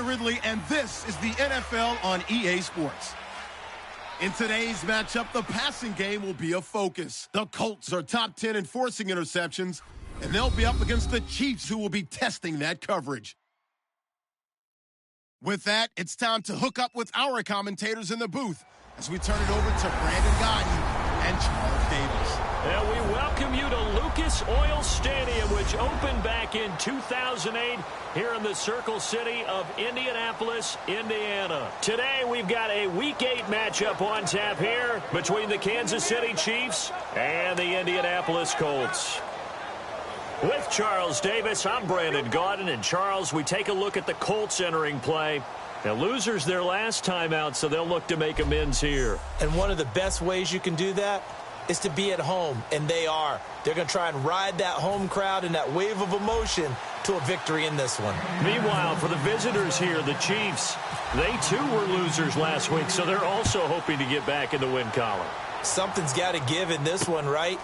Troy Ridley, and this is the NFL on EA Sports. In today's matchup, the passing game will be a focus. The Colts are top 10 in forcing interceptions, and they'll be up against the Chiefs, who will be testing that coverage. With that, it's time to hook up with our commentators in the booth as we turn it over to Brandon Gaudin and Charles Davis. And we welcome you to Lucas Oil Stadium, which opened back in 2008 here in the Circle City of Indianapolis, Indiana. Today, we've got a Week 8 matchup on tap here between the Kansas City Chiefs and the Indianapolis Colts. With Charles Davis, I'm Brandon Gaudin. And Charles, we take a look at the Colts entering play. Now, losers their last time out, so they'll look to make amends here. And one of the best ways you can do that is to be at home, and they are. They're going to try and ride that home crowd and that wave of emotion to a victory in this one. Meanwhile, for the visitors here, the Chiefs, they too were losers last week, so they're also hoping to get back in the win column. Something's got to give in this one, right?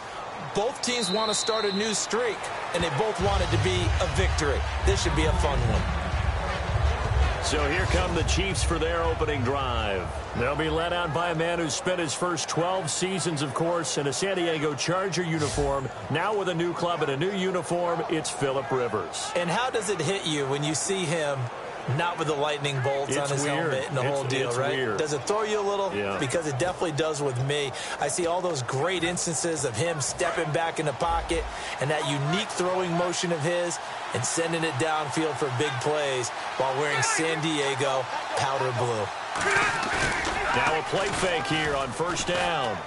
Both teams want to start a new streak, and they both want it to be a victory. This should be a fun one. So here come the Chiefs for their opening drive. They'll be led out by a man who spent his first 12 seasons, of course, in a San Diego Charger uniform. Now with a new club and a new uniform, it's Phillip Rivers. And how does it hit you when you see him not with the lightning bolts on his helmet and the whole deal, right? Weird. Does it throw you a little? Yeah. Because it definitely does with me. I see all those great instances of him stepping back in the pocket and that unique throwing motion of his and sending it downfield for big plays while wearing San Diego powder blue. Now a play fake here on first down.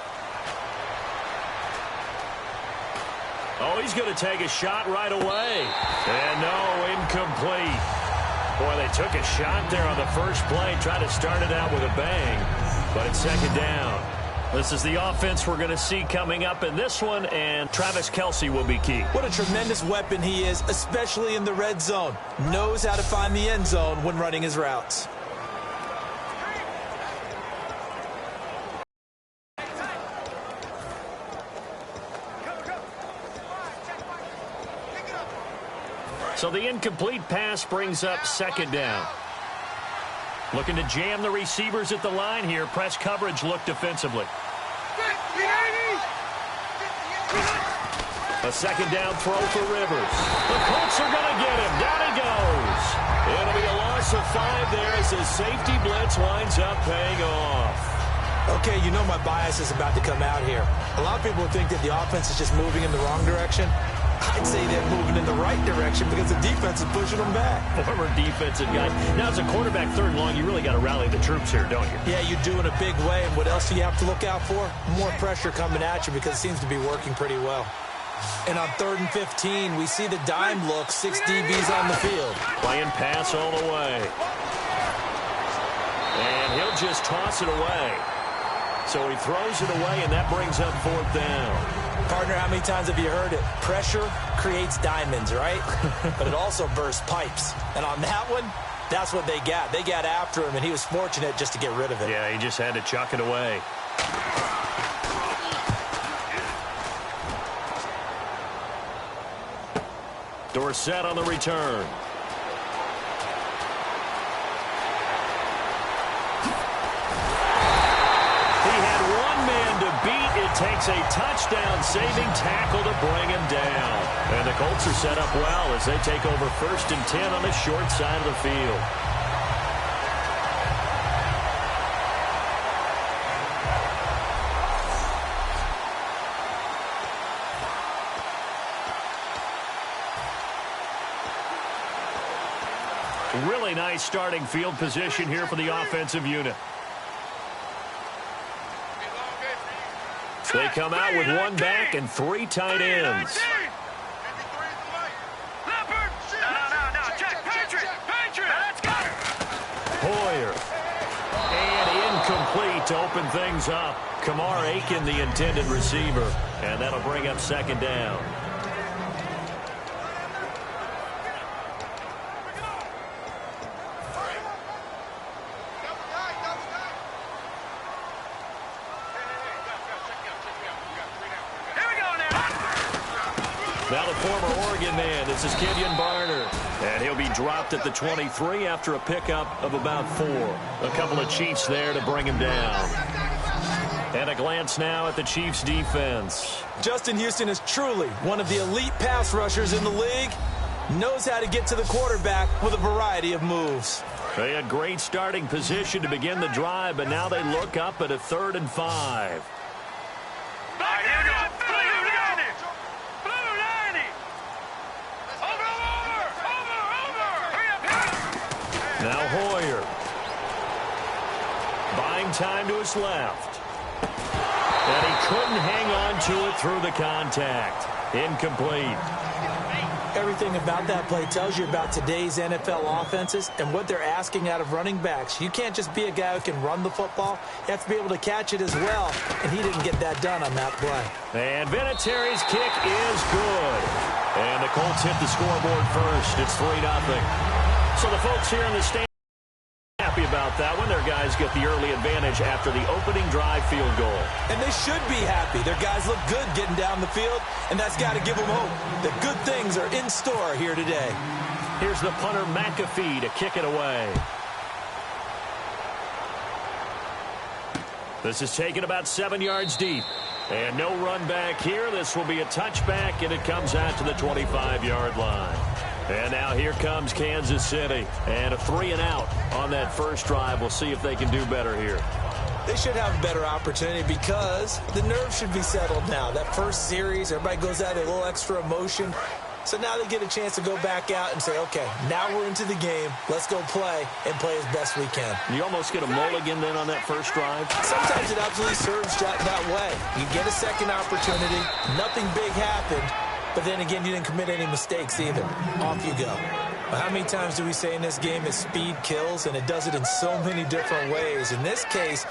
Oh, he's going to take a shot right away. And no, incomplete. Boy, they took a shot there on the first play, tried to start it out with a bang, but it's second down. This is the offense we're going to see coming up in this one, and Travis Kelce will be key. What a tremendous weapon he is, especially in the red zone. Knows how to find the end zone when running his routes. So the incomplete pass brings up second down. Looking to jam the receivers at the line here. Press coverage look defensively. A second down throw for Rivers. The Colts are going to get him. Down he goes. It'll be a loss of 5 there as the safety blitz winds up paying off. Okay, you know my bias is about to come out here. A lot of people think that the offense is just moving in the wrong direction. I'd say they're moving in the right direction because the defense is pushing them back. Former defensive guy. Now, as a quarterback, third and long, you really got to rally the troops here, don't you? Yeah, you do in a big way. And what else do you have to look out for? More pressure coming at you because it seems to be working pretty well. And on 3rd and 15, we see the dime look, 6 DBs on the field. Playing pass all the way. And he'll just toss it away. So he throws it away, and that brings up 4th down. Partner, how many times have you heard it? Pressure creates diamonds, right? But it also bursts pipes. And on that one, that's what they got. They got after him, and he was fortunate just to get rid of it. Yeah, he just had to chuck it away. Dorsett on the return. It takes a touchdown-saving tackle to bring him down. And the Colts are set up well as they take over 1st and 10 on the short side of the field. Really nice starting field position here for the offensive unit. They come out with 1 back and 3 tight ends. Hoyer. And incomplete to open things up. Kamar Aiken, the intended receiver. And that'll bring up second down. Now the former Oregon man. This is Kenyon Barner. And he'll be dropped at the 23 after a pickup of about 4. A couple of Chiefs there to bring him down. And a glance now at the Chiefs' defense. Justin Houston is truly one of the elite pass rushers in the league. Knows how to get to the quarterback with a variety of moves. They had great starting position to begin the drive, but now they look up at a 3rd and 5. Now Hoyer. Buying time to his left. And he couldn't hang on to it through the contact. Incomplete. Everything about that play tells you about today's NFL offenses and what they're asking out of running backs. You can't just be a guy who can run the football. You have to be able to catch it as well, and he didn't get that done on that play. And Vinatieri's kick is good. And the Colts hit the scoreboard first. It's 3-0. So the folks here in the stand happy about that one. Their guys get the early advantage after the opening drive field goal. And they should be happy. Their guys look good getting down the field, and that's got to give them hope that good things are in store here today. Here's the punter McAfee to kick it away. This is taken about 7 yards deep. And no run back here. This will be a touchback, and it comes out to the 25-yard line. And now here comes Kansas City. And a 3-and-out on that first drive. We'll see if they can do better here. They should have a better opportunity because the nerves should be settled now. That first series, everybody goes out with a little extra emotion. So now they get a chance to go back out and say, okay, now we're into the game. Let's go play and play as best we can. You almost get a mulligan then on that first drive? Sometimes it absolutely serves that way. You get a second opportunity. Nothing big happened. But then again, you didn't commit any mistakes either. Off you go. But how many times do we say in this game that speed kills, and it does it in so many different ways? In this case,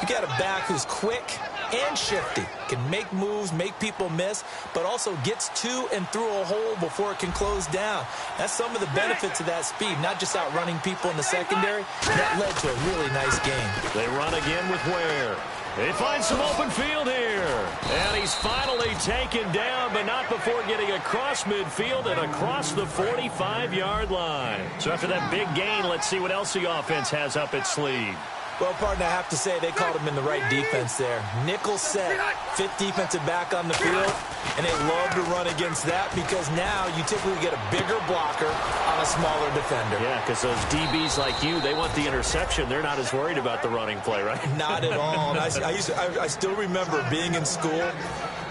you got a back who's quick and shifty, can make moves, make people miss, but also gets to and through a hole before it can close down. That's some of the benefits of that speed, not just outrunning people in the secondary. That led to a really nice game. They run again with Ware. They find some open field here. And he's finally taken down, but not before getting across midfield and across the 45-yard line. So after that big gain, let's see what else the offense has up its sleeve. Well, partner, I have to say they called him in the right defense there. Nickel set, 5th defensive back on the field, and they love to run against that because now you typically get a bigger blocker on a smaller defender. Yeah, because those DBs like you, they want the interception. They're not as worried about the running play, right? Not at all. And I still remember being in school,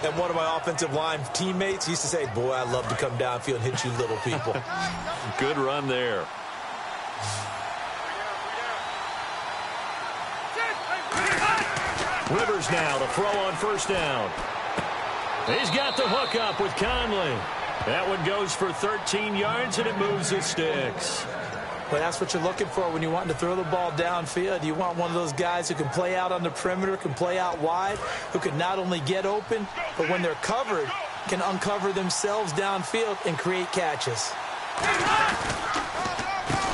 and one of my offensive line teammates used to say, boy, I love to come downfield and hit you little people. Good run there. Rivers now to throw on first down. He's got the hook up with Conley. That one goes for 13 yards, and it moves the sticks. Well, that's what you're looking for when you want to throw the ball downfield. You want one of those guys who can play out on the perimeter, can play out wide, who can not only get open, but when they're covered, can uncover themselves downfield and create catches.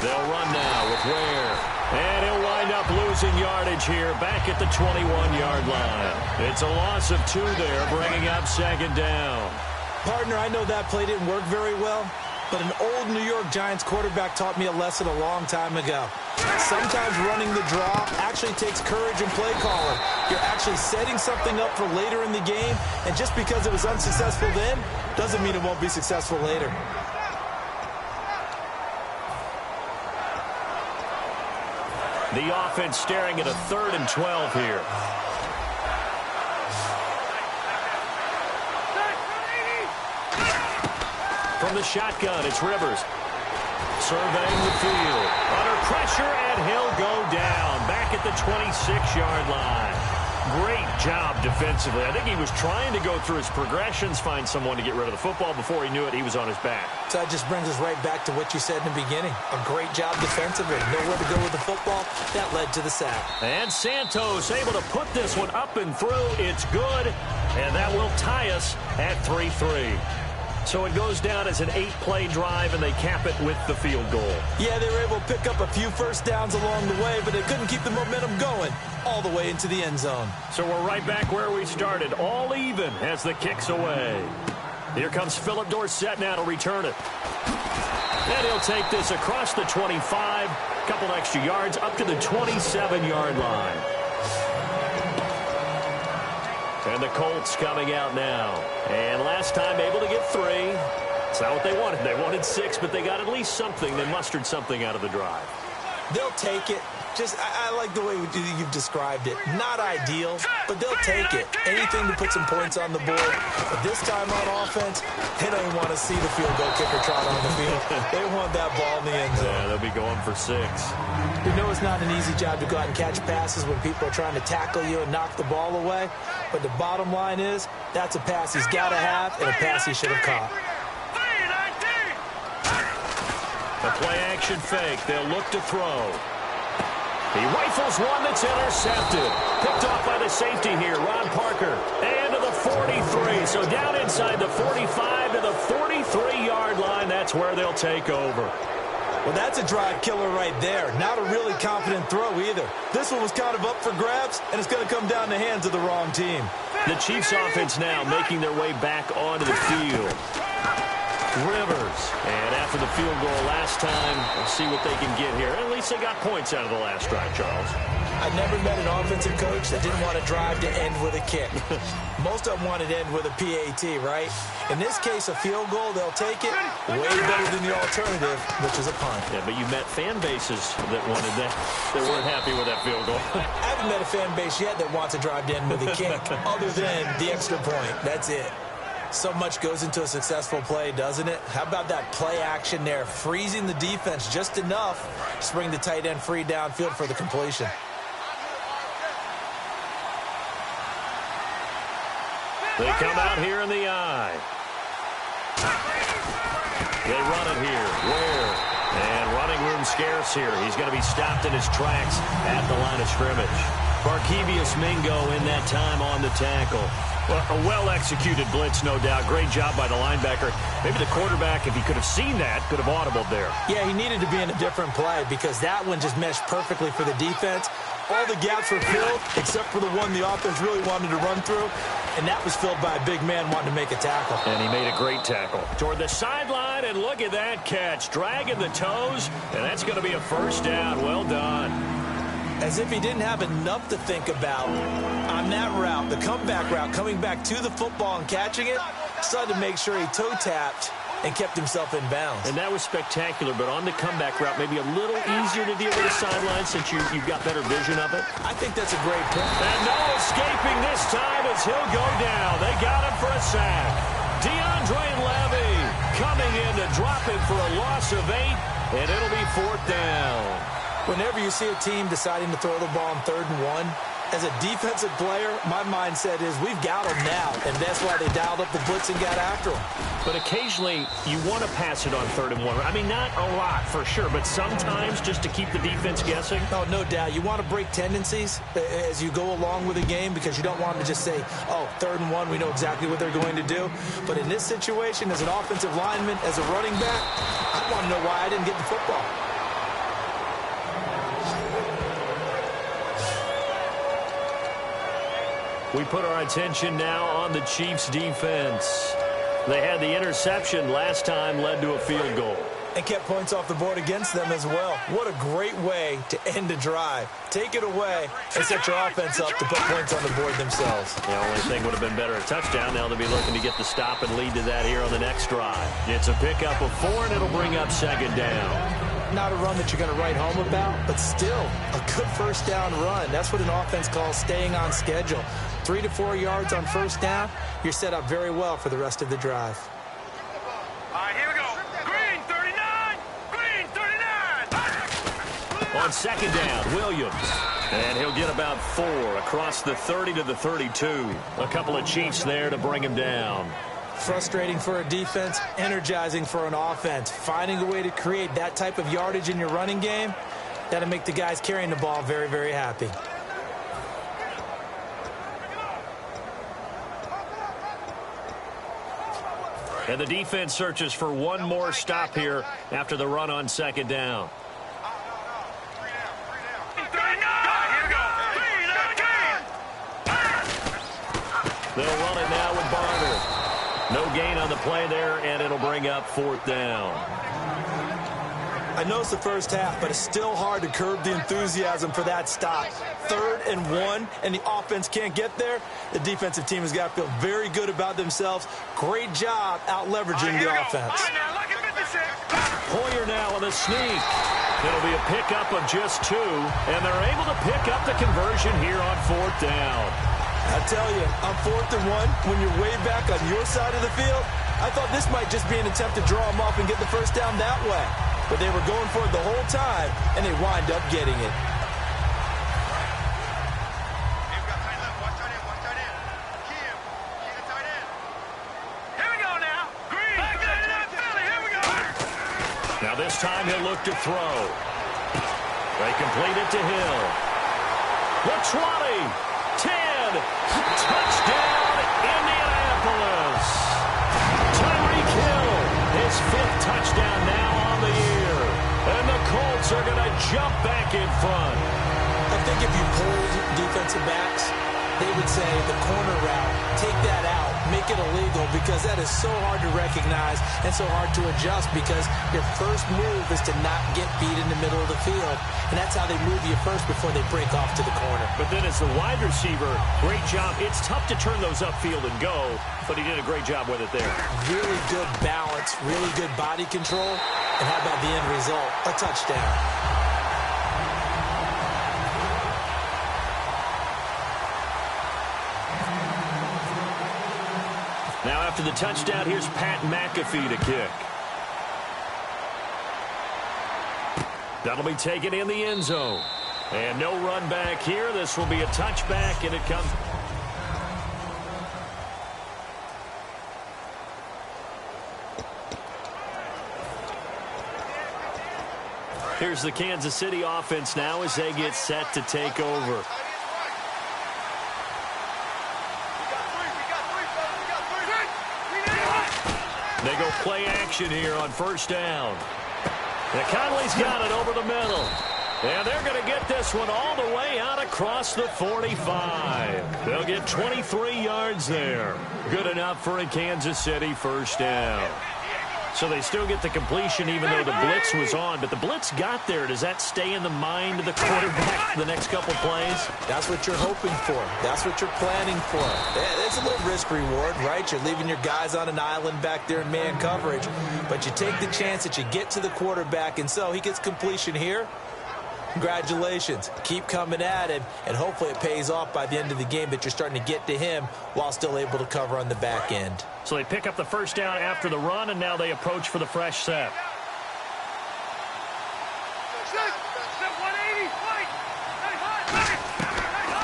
They'll run now with Ware. And he'll wind up losing yardage here back at the 21-yard line. It's a loss of 2 there, bringing up 2nd down. Partner, I know that play didn't work very well, but an old New York Giants quarterback taught me a lesson a long time ago. Sometimes running the draw actually takes courage and play calling. You're actually setting something up for later in the game, and just because it was unsuccessful then doesn't mean it won't be successful later. The offense staring at a 3rd and 12 here. From the shotgun, it's Rivers. Surveying the field. Under pressure, and he'll go down. Back at the 26-yard line. Great job defensively. I think he was trying to go through his progressions, find someone to get rid of the football. Before he knew it, he was on his back. So that just brings us right back to what you said in the beginning. A great job defensively. Nowhere to go with the football. That led to the sack. And Santos able to put this one up and through. It's good. And that will tie us at 3-3. So it goes down as an 8-play drive, and they cap it with the field goal. Yeah, they were able to pick up a few first downs along the way, but they couldn't keep the momentum going all the way into the end zone. So we're right back where we started, all even as the kick's away. Here comes Philip Dorsett now to return it. And he'll take this across the 25, a couple extra yards up to the 27-yard line. And the Colts coming out now. And last time able to get 3. It's not what they wanted. They wanted 6, but they got at least something. They mustered something out of the drive. They'll take it. I like the way you've described it. Not ideal, but they'll take it. Anything to put some points on the board. But this time on offense, they don't even want to see the field goal kicker trot on the field. They want that ball in the end zone. Yeah, they'll be going for 6. You know it's not an easy job to go out and catch passes when people are trying to tackle you and knock the ball away. But the bottom line is, that's a pass he's got to have and a pass he should have caught. A play-action fake. They'll look to throw. He rifles one that's intercepted. Picked off by the safety here, Ron Parker. And to the 43. So down inside the 45 to the 43-yard line. That's where they'll take over. Well, that's a drive killer right there. Not a really confident throw either. This one was kind of up for grabs, and it's going to come down in the hands of the wrong team. The Chiefs offense now making their way back onto the field. Rivers. And after the field goal last time, we'll see what they can get here. At least they got points out of the last drive, Charles. I never met an offensive coach that didn't want to drive to end with a kick. Most of them wanted to end with a PAT, right? In this case, a field goal, they'll take it way better than the alternative, which is a punt. Yeah, but you met fan bases that wanted that, that weren't happy with that field goal. I haven't met a fan base yet that wants to drive to end with a kick, other than the extra point. That's it. So much goes into a successful play, doesn't it? How about that play action there, freezing the defense just enough to bring the tight end free downfield for the completion. They come out here in the eye. They run it here. Where? And running room scarce here. He's going to be stopped in his tracks at the line of scrimmage. Barkevius Mingo in that time on the tackle. Well, a well-executed blitz, no doubt. Great job by the linebacker. Maybe the quarterback, if he could have seen that, could have audibled there. Yeah, he needed to be in a different play because that one just meshed perfectly for the defense. All the gaps were filled except for the one the offense really wanted to run through, and that was filled by a big man wanting to make a tackle. And he made a great tackle. Toward the sideline, and look at that catch. Dragging the toes, and that's going to be a first down. Well done. As if he didn't have enough to think about on that route, the comeback route, coming back to the football and catching it, decided to make sure he toe-tapped and kept himself in bounds. And that was spectacular, but on the comeback route, maybe a little easier to deal with the sideline since you've got better vision of it. I think that's a great pick. And no escaping this time as he'll go down. They got him for a sack. DeAndre Levy coming in to drop him for a loss of 8, and it'll be 4th down. Whenever you see a team deciding to throw the ball on 3rd and 1, as a defensive player, my mindset is we've got them now, and that's why they dialed up the blitz and got after them. But occasionally, you want to pass it on 3rd and 1. I mean, not a lot for sure, but sometimes just to keep the defense guessing. Oh, no doubt. You want to break tendencies as you go along with a game because you don't want them to just say, oh, 3rd and 1, we know exactly what they're going to do. But in this situation, as an offensive lineman, as a running back, I want to know why I didn't get the football. We put our attention now on the Chiefs' defense. They had the interception last time, led to a field goal. And kept points off the board against them as well. What a great way to end a drive. Take it away and set your offense up to put points on the board themselves. The only thing would have been better a touchdown. Now they'll be looking to get the stop and lead to that here on the next drive. It's a pickup of 4, and it'll bring up 2nd down. Not a run that you're going to write home about, but still a good first down run. That's what an offense calls staying on schedule. 3 to 4 yards on first down, you're set up very well for the rest of the drive. All right, here we go. Green 39! Green 39! On 2nd down, Williams. And he'll get about 4 across the 30 to the 32. A couple of Chiefs there to bring him down. Frustrating for a defense, energizing for an offense. Finding a way to create that type of yardage in your running game, that'll make the guys carrying the ball very, very happy. And the defense searches for one more stop here after the run on 2nd down. They'll run it now with Barner. No gain on the play there, and it'll bring up 4th down. I know it's the first half, but it's still hard to curb the enthusiasm for that stop. 3rd and 1, and the offense can't get there. The defensive team has got to feel very good about themselves. Great job out-leveraging the offense. Hoyer now with a sneak. It'll be a pickup of just 2, and they're able to pick up the conversion here on 4th down. I tell you, on 4th and 1, when you're way back on your side of the field, I thought this might just be an attempt to draw them off and get the first down that way. But they were going for it the whole time, and they wind up getting it. Now this time he'll look to throw. They complete it to Hill. The 20, 10, touchdown Indianapolis. Tyreek Hill, his 5th touchdown now on the year. And the Colts are going to jump back in front. I think if you pulled defensive backs, they would say the corner route, take that out, make it illegal, because that is so hard to recognize and so hard to adjust, because your first move is to not get beat in the middle of the field. And that's how they move you first before they break off to the corner. But then as the wide receiver, great job. It's tough to turn those upfield and go, but he did a great job with it there. Really good balance, really good body control. And how about the end result? A touchdown. Now after the touchdown, here's Pat McAfee to kick. That'll be taken in the end zone. And no run back here. This will be a touchback, and it comes. Here's the Kansas City offense now as they get set to take over. They go play action here on 1st down. And Conley's got it over the middle. And they're going to get this one all the way out across the 45. They'll get 23 yards there. Good enough for a Kansas City 1st down. So they still get the completion even though the blitz was on. But the blitz got there. Does that stay in the mind of the quarterback for the next couple plays? That's what you're hoping for. That's what you're planning for. It's a little risk reward, right? You're leaving your guys on an island back there in man coverage. But you take the chance that you get to the quarterback, and so he gets completion here. Congratulations. Keep coming at him, and hopefully it pays off by the end of the game that you're starting to get to him while still able to cover on the back end. So they pick up the 1st down after the run, and now they approach for the fresh set.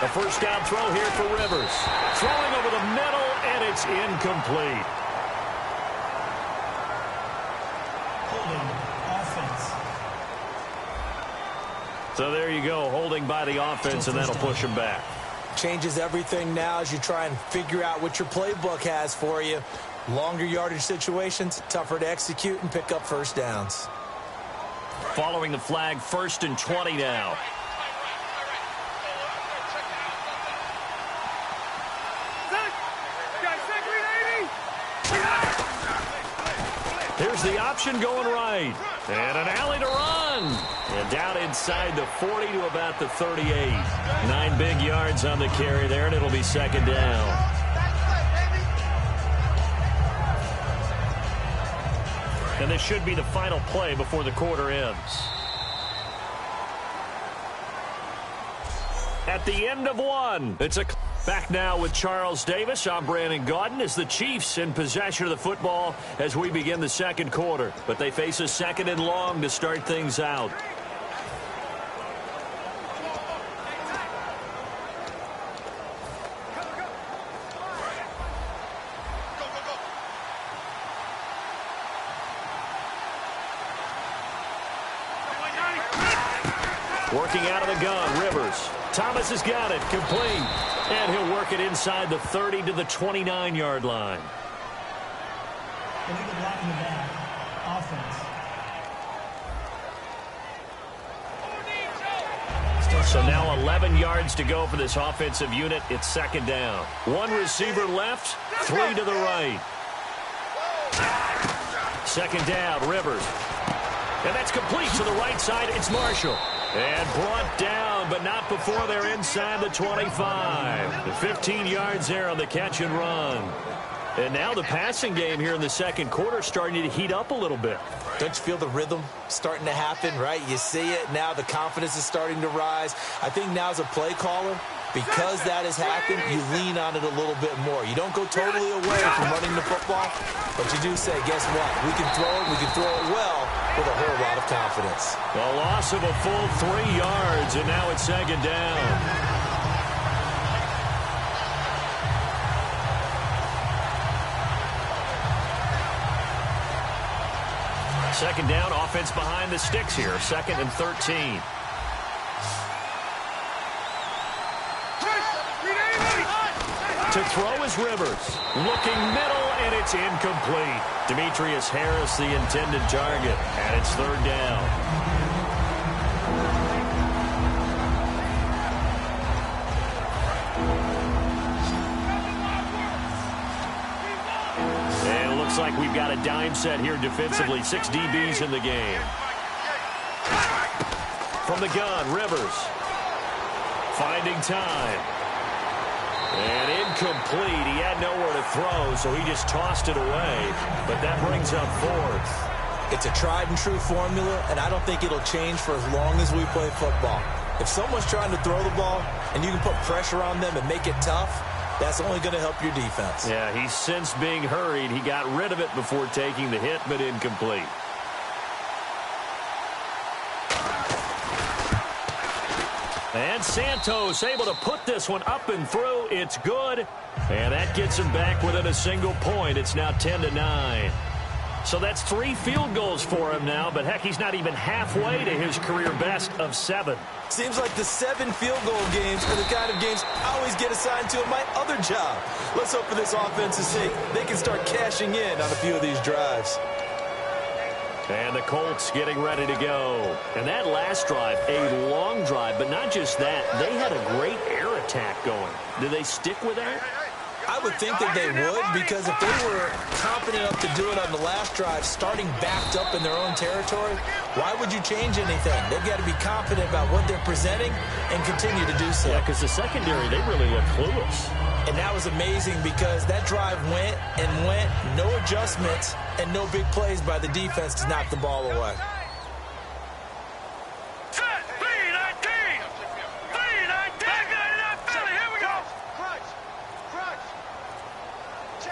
A 1st down throw here for Rivers. Throwing over the middle, and it's incomplete. So there you go, holding by the offense, and that'll push him back. Changes everything now as you try and figure out what your playbook has for you. Longer yardage situations, tougher to execute and pick up 1st downs. Following the flag, 1st and 20 now. Here's the option going right. And an alley to run. And down inside the 40 to about the 38. 9 big yards on the carry there, and it'll be 2nd down. And this should be the final play before the quarter ends. At the end of 1, it's a... Back now with Charles Davis. I'm Brandon Gaudin as the Chiefs in possession of the football as we begin the 2nd quarter. But they face a 2nd and long to start things out. Working out of the gun, Rivers. Thomas has got it, complete. And he'll work it inside the 30 to the 29-yard line. Illegal block in the back. Offense. So now 11 yards to go for this offensive unit. It's 2nd down. 1 receiver left, 3 to the right. 2nd down, Rivers. And that's complete to the right side. It's Marshall. And brought down, but not before they're inside the 25. The 15 yards there on the catch and run. And now the passing game here in the second quarter starting to heat up a little bit. Don't you feel the rhythm starting to happen, right? You see it now. The confidence is starting to rise. I think now as a play caller, because that has happened, you lean on it a little bit more. You don't go totally away from running the football, but you do say, guess what? We can throw it. We can throw it well with a whole lot of confidence. A loss of a full 3 yards, and now it's second down. Second down, offense behind the sticks here. 2nd and 13. To throw is Rivers. Looking middle, and it's incomplete. Demetrius Harris, the intended target, and it's 3rd down. And it looks like we've got a dime set here defensively. 6 DBs in the game. From the gun, Rivers. Finding time. And incomplete. He had nowhere to throw, so he just tossed it away. But that brings up 4th. It's a tried-and-true formula, and I don't think it'll change for as long as we play football. If someone's trying to throw the ball and you can put pressure on them and make it tough, that's only going to help your defense. Yeah, he's since being hurried. He got rid of it before taking the hit, but incomplete. And Santos able to put this one up and through. It's good. And that gets him back within a single point. It's now 10-9. So that's 3 field goals for him now. But, heck, he's not even halfway to his career best of 7. Seems like the 7 field goal games are the kind of games I always get assigned to in my other job. Let's hope for this offense's sake they can start cashing in on a few of these drives. And the Colts getting ready to go. And that last drive, a long drive, but not just that. They had a great air attack going. Did they stick with that? I would think that they would, because if they were confident enough to do it on the last drive, starting backed up in their own territory, why would you change anything? They've got to be confident about what they're presenting and continue to do so. Yeah, because the secondary, they really look clueless. And that was amazing because that drive went and went, no adjustments, and no big plays by the defense to knock the ball away.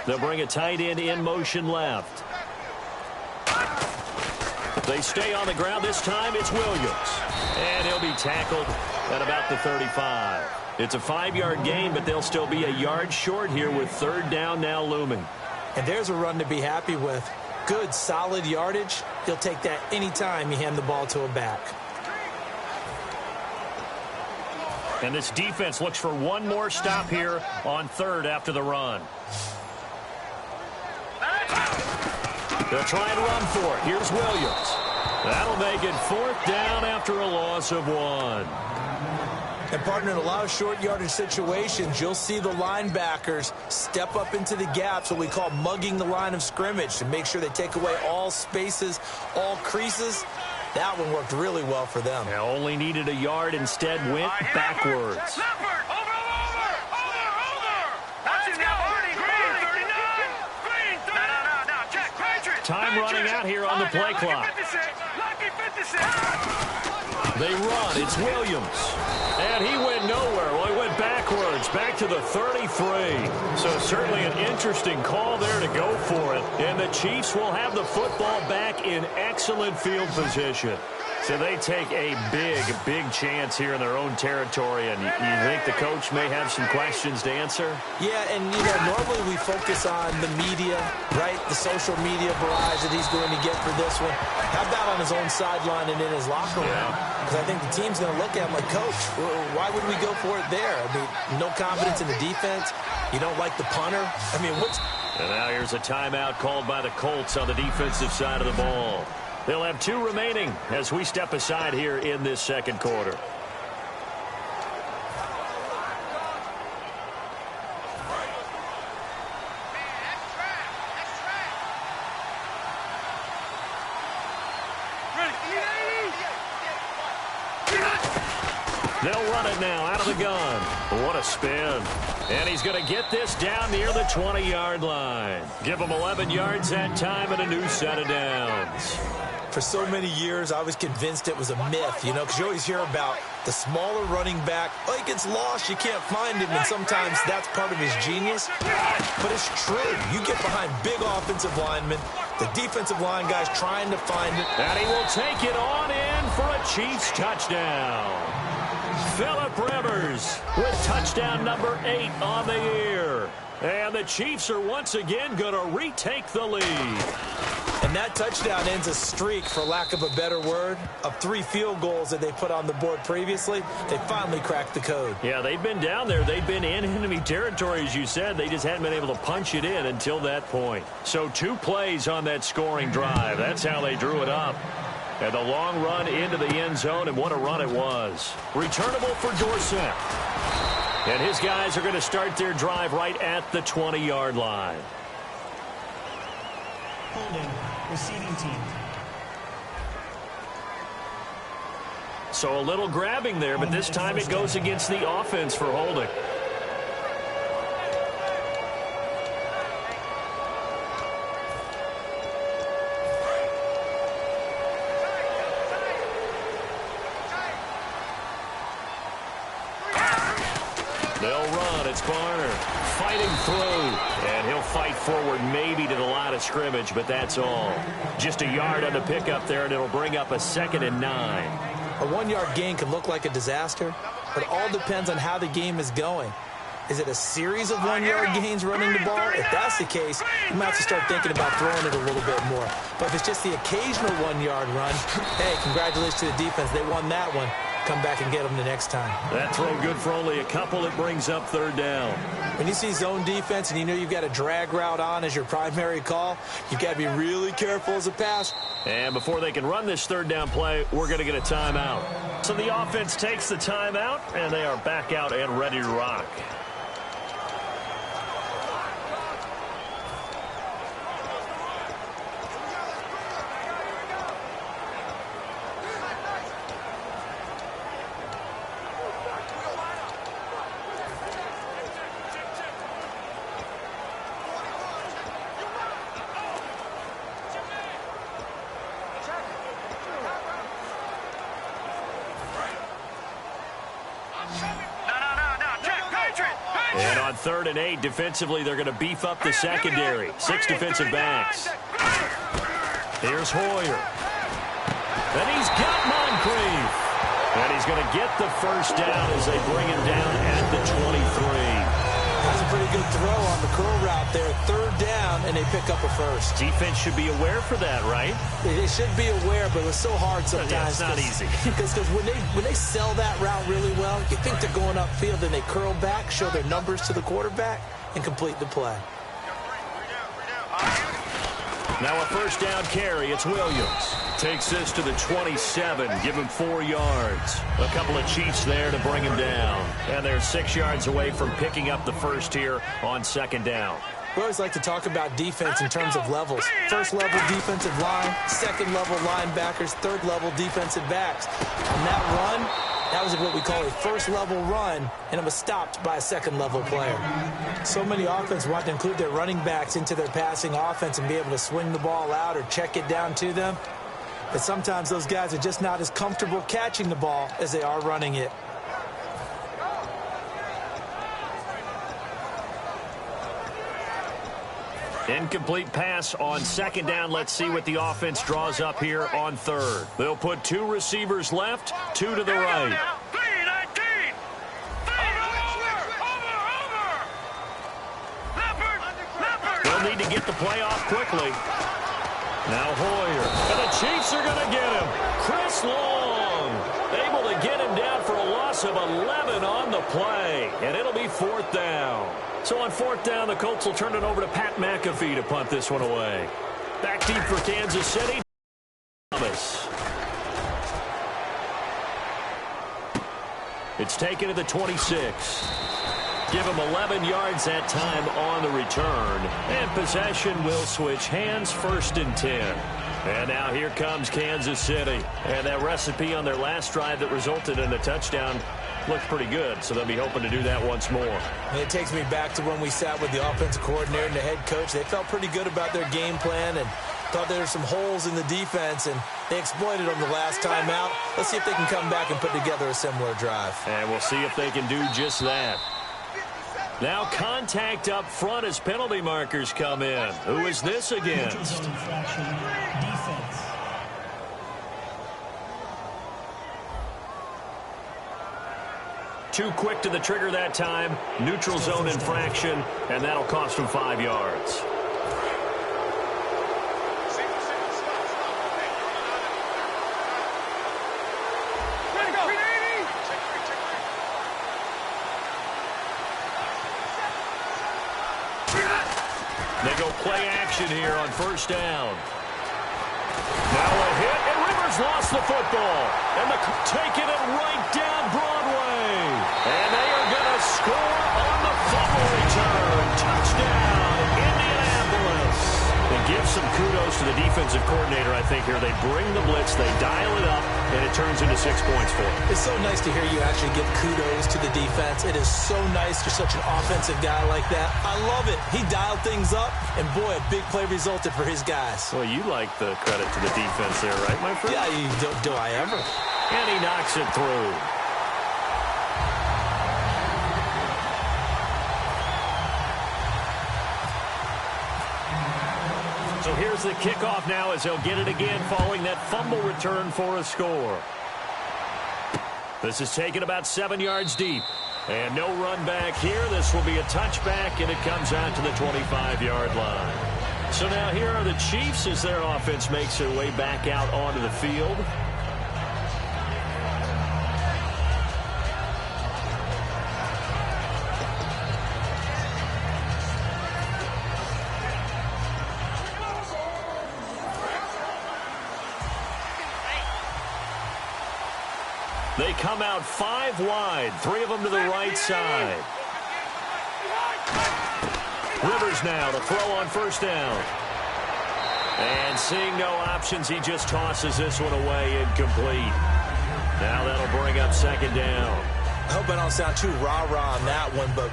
They'll bring a tight end in motion left. They stay on the ground. This time it's Williams. And he'll be tackled at about the 35. It's a 5-yard gain, but they'll still be a yard short here with 3rd down now looming. And there's a run to be happy with. Good, solid yardage. He'll take that anytime you hand the ball to a back. And this defense looks for one more stop here on 3rd after the run. They'll try and run for it. Here's Williams. That'll make it 4th down after a loss of 1. And, partner, in a lot of short yardage situations, you'll see the linebackers step up into the gaps, what we call mugging the line of scrimmage, to make sure they take away all spaces, all creases. That one worked really well for them. They only needed a yard, instead went backwards. Time running out here on the play clock. They run. It's Williams. And he went nowhere. Well, he went backwards, back to the 33. So certainly an interesting call there to go for it. And the Chiefs will have the football back in excellent field position. So they take a big chance here in their own territory. And you think the coach may have some questions to answer? Yeah, and, normally we focus on the media, right? The social media barrage that he's going to get for this one. How about on his own sideline and in his locker room? Because I think the team's going to look at him like, Coach, why would we go for it there? I mean, no confidence in the defense. You don't like the punter? I mean, what's... And now here's a timeout called by the Colts on the defensive side of the ball. They'll have 2 remaining as we step aside here in this second quarter. Ready. They'll run it now out of the gun. What a spin. And he's going to get this down near the 20-yard line. Give him 11 yards that time and a new set of downs. For so many years, I was convinced it was a myth, you know, because you always hear about the smaller running back. Oh, he gets lost, you can't find him, and sometimes that's part of his genius. But it's true. You get behind big offensive linemen, the defensive line guys trying to find it. And he will take it on in for a Chiefs touchdown. Phillip Rivers with touchdown number 8 on the year. And the Chiefs are once again going to retake the lead. And that touchdown ends a streak, for lack of a better word, of 3 field goals that they put on the board previously. They finally cracked the code. Yeah, they've been down there. They've been in enemy territory, as you said. They just hadn't been able to punch it in until that point. So 2 plays on that scoring drive. That's how they drew it up. And the long run into the end zone, and what a run it was. Returnable for Dorsett. And his guys are going to start their drive right at the 20-yard line. Holding, receiving team. So a little grabbing there, but this time it goes against the offense for holding. They'll run. It's Barner fighting through. And he'll fight forward maybe to the line of scrimmage, but that's all. Just a yard on the pickup there, and it'll bring up a 2nd and 9. A 1-yard gain can look like a disaster, but it all depends on how the game is going. Is it a series of 1-yard gains running the ball? If that's the case, you might have to start thinking about throwing it a little bit more. But if it's just the occasional 1-yard run, hey, congratulations to the defense. They won that one. Come back and get them the next time. That throw good for only a couple. It brings up 3rd down. When you see zone defense and you know you've got a drag route on as your primary call, you've got to be really careful as a pass. And before they can run this 3rd down play, we're going to get a timeout. So the offense takes the timeout, and they are back out and ready to rock. And on 3rd and 8, defensively, they're going to beef up the secondary. 6 defensive backs. Here's Hoyer. And he's got Moncrief. And he's going to get the 1st down as they bring him down at the 23. That's a pretty good throw on the curl route there. 3rd down, and they pick up a 1st. Defense should be aware for that, right? They should be aware, but it's so hard sometimes. Yeah, it's not easy. Because when they sell that route really well, you think they're going upfield, and they curl back, show their numbers to the quarterback, and complete the play. Now a 1st down carry. It's Williams. Takes this to the 27. Give him 4 yards. A couple of Chiefs there to bring him down. And they're 6 yards away from picking up the 1st here on 2nd down. We always like to talk about defense in terms of levels. 1st level defensive line, 2nd level linebackers, 3rd level defensive backs. On that run, that was what we call a 1st level run, and it was stopped by a 2nd level player. So many offenses want to include their running backs into their passing offense and be able to swing the ball out or check it down to them. But sometimes those guys are just not as comfortable catching the ball as they are running it. Incomplete pass on 2nd down. Let's see what the offense draws up here on 3rd. They'll put 2 receivers left, 2 to the right. They'll need to get the play off quickly. Now Hoyer. And the Chiefs are going to get him. Chris Long able to get him down for a loss of 11 on the play. And it'll be 4th down. So on 4th down, the Colts will turn it over to Pat McAfee to punt this one away. Back deep for Kansas City. Thomas. It's taken to the 26. Give him 11 yards that time on the return. And possession will switch hands, 1st and 10. And now here comes Kansas City. And that recipe on their last drive that resulted in a touchdown looked pretty good, so they'll be hoping to do that once more. And it takes me back to when we sat with the offensive coordinator and the head coach. They felt pretty good about their game plan and thought there were some holes in the defense, and they exploited them the last time out. Let's see if they can come back and put together a similar drive. And we'll see if they can do just that. Now contact up front as penalty markers come in. Who is this against? Too quick to the trigger that time. Neutral zone infraction, and that'll cost him 5 yards. They go play action here on first down. Now a hit, and Rivers lost the football. And taking it right down Broadway. And they are going to score on the fumble return. Touchdown, Indianapolis. They give some kudos to the defensive coordinator, I think, here. They bring the blitz, they dial it up, and it turns into 6 points for them. It's so nice to hear you actually give kudos to the defense. It is so nice you're such an offensive guy like that. I love it. He dialed things up, and boy, a big play resulted for his guys. Well, you like the credit to the defense there, right, my friend? Yeah, do I ever? And he knocks it through. So here's the kickoff now as they'll get it again following that fumble return for a score. This is taken about 7 yards deep. And no run back here. This will be a touchback, and it comes out to the 25-yard line. So now here are the Chiefs as their offense makes their way back out onto the field. They come out 5 wide, 3 of them to the right side. Rivers now to throw on first down. And seeing no options, he just tosses this one away, incomplete. Now that'll bring up second down. I hope I don't sound too rah-rah on that one, but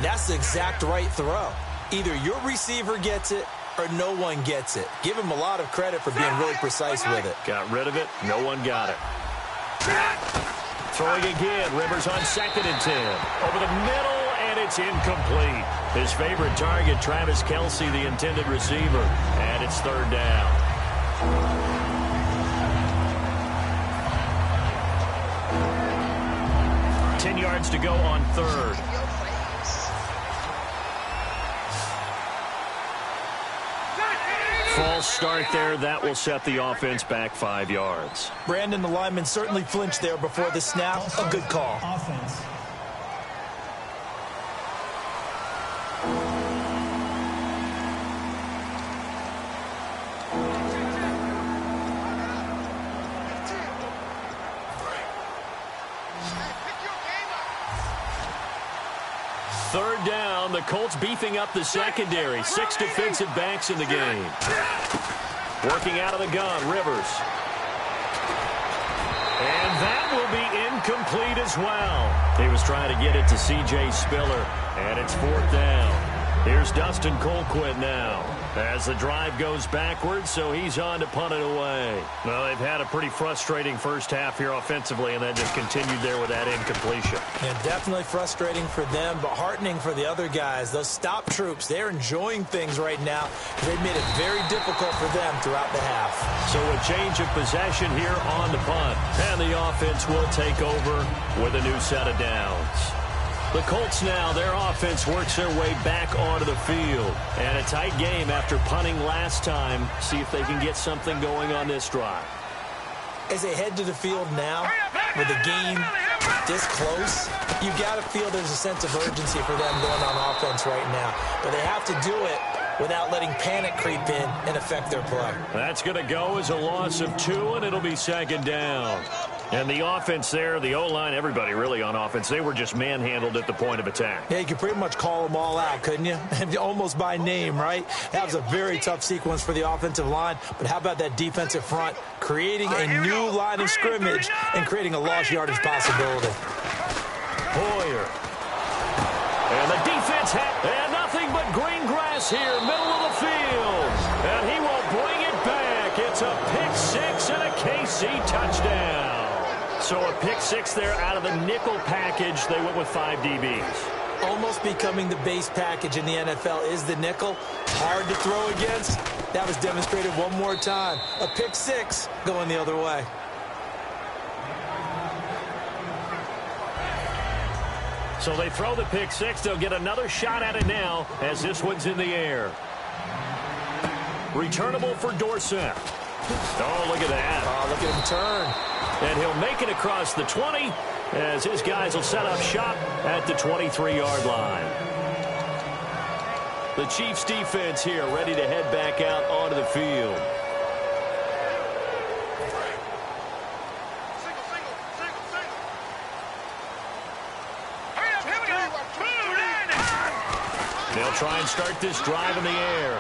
that's the exact right throw. Either your receiver gets it or no one gets it. Give him a lot of credit for being really precise with it. Got rid of it. No one got it. Throwing again. Rivers on 2nd and 10. Over the middle, and it's incomplete. His favorite target, Travis Kelce, the intended receiver. And it's 3rd down. Yards to go on 3rd. False start there. That will set the offense back 5 yards. Brandon, the lineman certainly flinched there before the snap. A good call. Offense. Third down, the Colts beefing up the secondary. 6 defensive backs in the game. Working out of the gun, Rivers. And that will be incomplete as well. He was trying to get it to C.J. Spiller, and it's 4th down. Here's Dustin Colquitt now as the drive goes backwards, so he's on to punt it away. Well, they've had a pretty frustrating first half here offensively, and then just continued there with that incompletion. Yeah, definitely frustrating for them, but heartening for the other guys. Those stop troops, they're enjoying things right now. They've made it very difficult for them throughout the half. So a change of possession here on the punt, and the offense will take over with a new set of downs. The Colts now, their offense works their way back onto the field. And a tight game after punting last time. See if they can get something going on this drive. As they head to the field now, with the game this close, you got to feel there's a sense of urgency for them going on offense right now. But they have to do it without letting panic creep in and affect their play. That's going to go as a loss of 2, and it'll be 2nd down. And the offense there, the O-line, everybody really on offense, they were just manhandled at the point of attack. Yeah, you could pretty much call them all out, couldn't you? Almost by name, right? That was a very tough sequence for the offensive line. But how about that defensive front creating a new line of scrimmage and creating a lost yardage possibility? Hoyer. And the defense and nothing but green grass here, middle of the field. And he will bring it back. It's a pick six and a KC touchdown. So a pick six there out of the nickel package. They went with 5 DBs. Almost becoming the base package in the NFL is the nickel. Hard to throw against. That was demonstrated one more time. A pick six going the other way. So they throw the pick six. They'll get another shot at it now as this one's in the air. Returnable for Dorsett. Oh, look at that. Oh, look at him turn. And he'll make it across the 20 as his guys will set up shop at the 23-yard line. The Chiefs defense here ready to head back out onto the field. They'll try and start this drive in the air.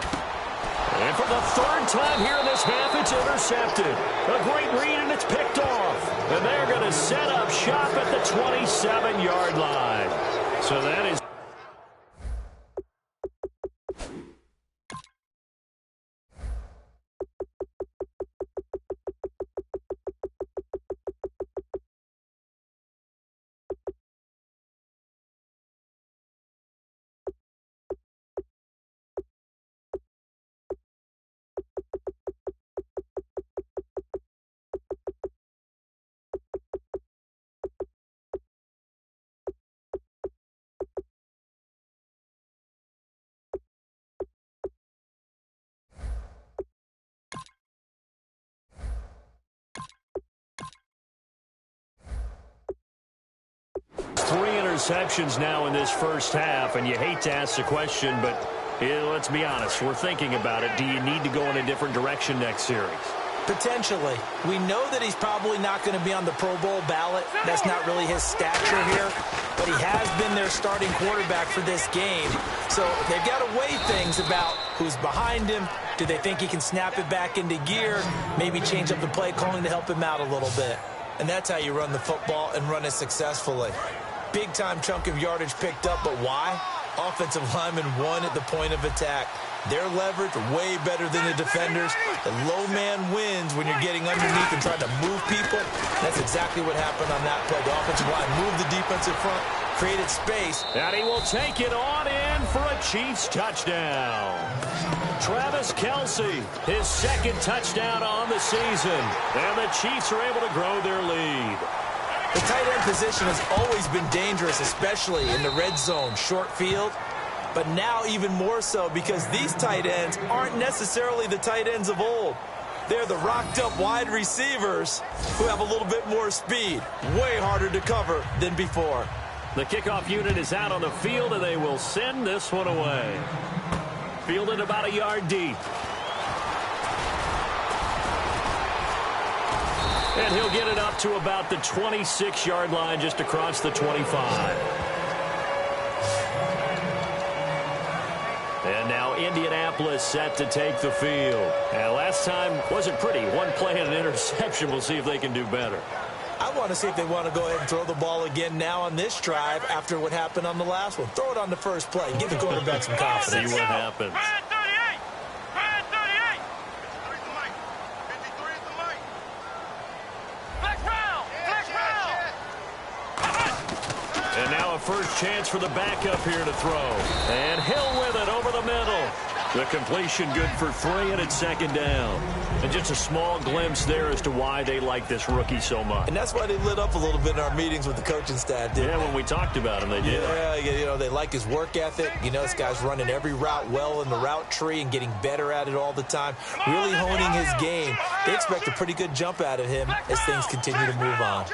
And for the third time here in this half, it's intercepted. A great read, and it's picked off. And they're going to set up shop at the 27-yard line. So that is... Three interceptions now in this first half, and you hate to ask the question, but let's be honest, we're thinking about it. Do you need to go in a different direction next series? Potentially. We know that he's probably not going to be on the Pro Bowl ballot. That's not really his stature here, but he has been their starting quarterback for this game. So they've got to weigh things about who's behind him. Do they think he can snap it back into gear? Maybe change up the play calling to help him out a little bit. And that's how you run the football and run it successfully. Big-time chunk of yardage picked up, but why? Offensive lineman won at the point of attack. Their leverage way better than the defenders. The low man wins when you're getting underneath and trying to move people. That's exactly what happened on that play. The offensive line moved the defensive front, created space. And he will take it on in for a Chiefs touchdown. Travis Kelce, his second touchdown on the season. And the Chiefs are able to grow their lead. The tight end position has always been dangerous, especially in the red zone, short field. But now even more so because these tight ends aren't necessarily the tight ends of old. They're the rocked-up wide receivers who have a little bit more speed. Way harder to cover than before. The kickoff unit is out on the field, and they will send this one away. Fielded about a yard deep. And he'll get it up to about the 26-yard line, just across the 25. And now Indianapolis set to take the field. And last time wasn't pretty. One play and an interception. We'll see if they can do better. I want to see if they want to go ahead and throw the ball again now on this drive after what happened on the last one. Throw it on the first play. Give the quarterback some confidence. See what happens. And now a first chance for the backup here to throw. And Hill with it over the middle. The completion good for 3, and it's second down. And just a small glimpse there as to why they like this rookie so much. And that's why they lit up a little bit in our meetings with the coaching staff, didn't they? When we talked about him, they did. Yeah, you know, they like his work ethic. You know, this guy's running every route well in the route tree and getting better at it all the time. Really honing his game. They expect a pretty good jump out of him as things continue to move on.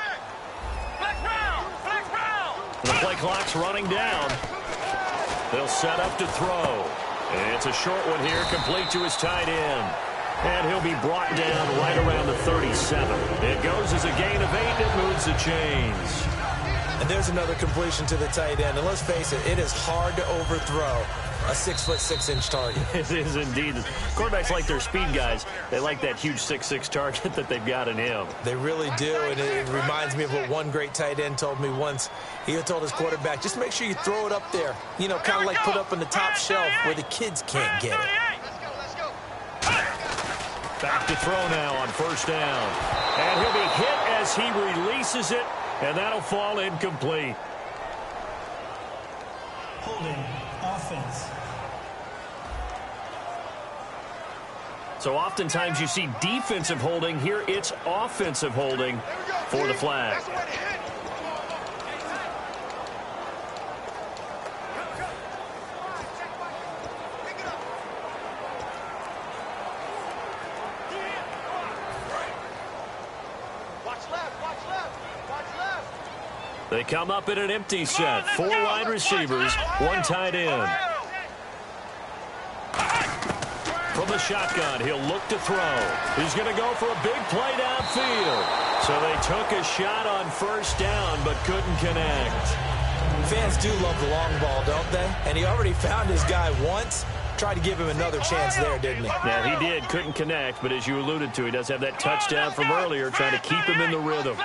The play clock's running down. They'll set up to throw. And it's a short one here, complete to his tight end. And he'll be brought down right around the 37. It goes as a gain of 8. It moves the chains. And there's another completion to the tight end. And let's face it, it is hard to overthrow a 6'6" target. It is indeed. Quarterbacks like their speed guys. They like that huge 6'6" target that they've got in him. They really do, and it reminds me of what one great tight end told me once. He told his quarterback, just make sure you throw it up there. You know, kind of like put up on the top shelf where the kids can't get it. Back to throw now on first down. And he'll be hit as he releases it, and that'll fall incomplete. Holding, offense. So oftentimes you see defensive holding. Here it's offensive holding for the flag. They come up in an empty set. 4 wide receivers, 1 tight end. From the shotgun, he'll look to throw. He's going to go for a big play downfield. So they took a shot on first down, but couldn't connect. Fans do love the long ball, don't they? And he already found his guy once. Tried to give him another chance there, didn't he? Yeah, he did. Couldn't connect, but as you alluded to, he does have that touchdown from earlier, trying to keep him in the rhythm.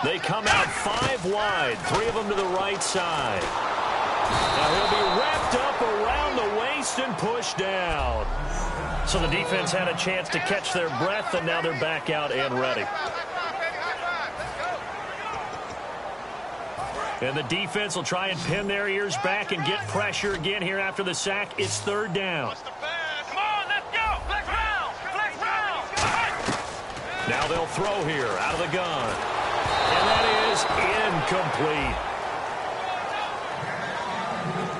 They come out 5 wide, 3 of them to the right side. Now he'll be wrapped up around the waist and pushed down. So the defense had a chance to catch their breath, and now they're back out and ready. And the defense will try and pin their ears back and get pressure again here after the sack. It's 3rd down. Come on, let's go. Flex round. Flex round. Now they'll throw here out of the gun. And that is incomplete.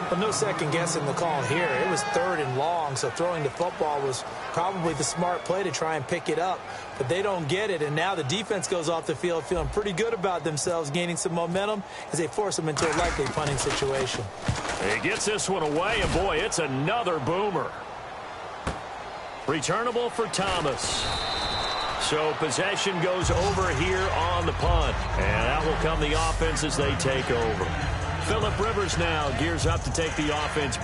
Well, no second guessing the call here. It was 3rd and long, so throwing the football was probably the smart play to try and pick it up. But they don't get it, and now the defense goes off the field feeling pretty good about themselves, gaining some momentum as they force them into a likely punting situation. He gets this one away, and boy, it's another boomer. Returnable for Thomas. So possession goes over here on the punt. And out will come the offense as they take over. Phillip Rivers now gears up to take the offense.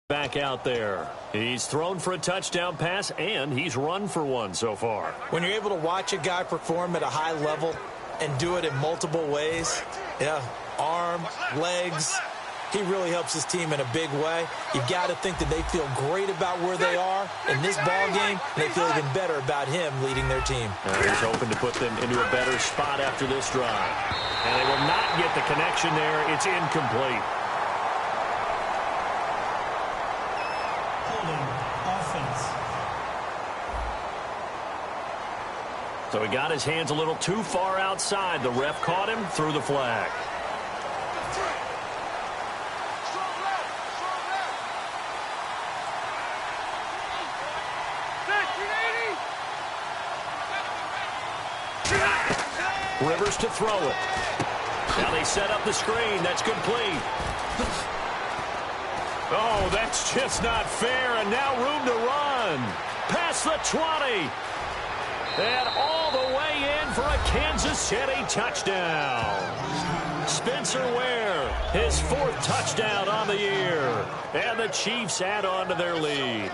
Back out there. He's thrown for a touchdown pass, and he's run for one so far. When you're able to watch a guy perform at a high level and do it in multiple ways, arm, legs, he really helps his team in a big way. You've got to think that they feel great about where they are in this ball game, and they feel even better about him leading their team. He's hoping to put them into a better spot after this drive. And they will not get the connection there. It's incomplete. So he got his hands a little too far outside. The ref caught him, threw the flag. Rivers to throw it. Now they set up the screen. That's complete. Oh, that's just not fair. And now room to run. Past the 20. And all the way in for a Kansas City touchdown. Spencer Ware, his 4th touchdown on the year. And the Chiefs add on to their lead.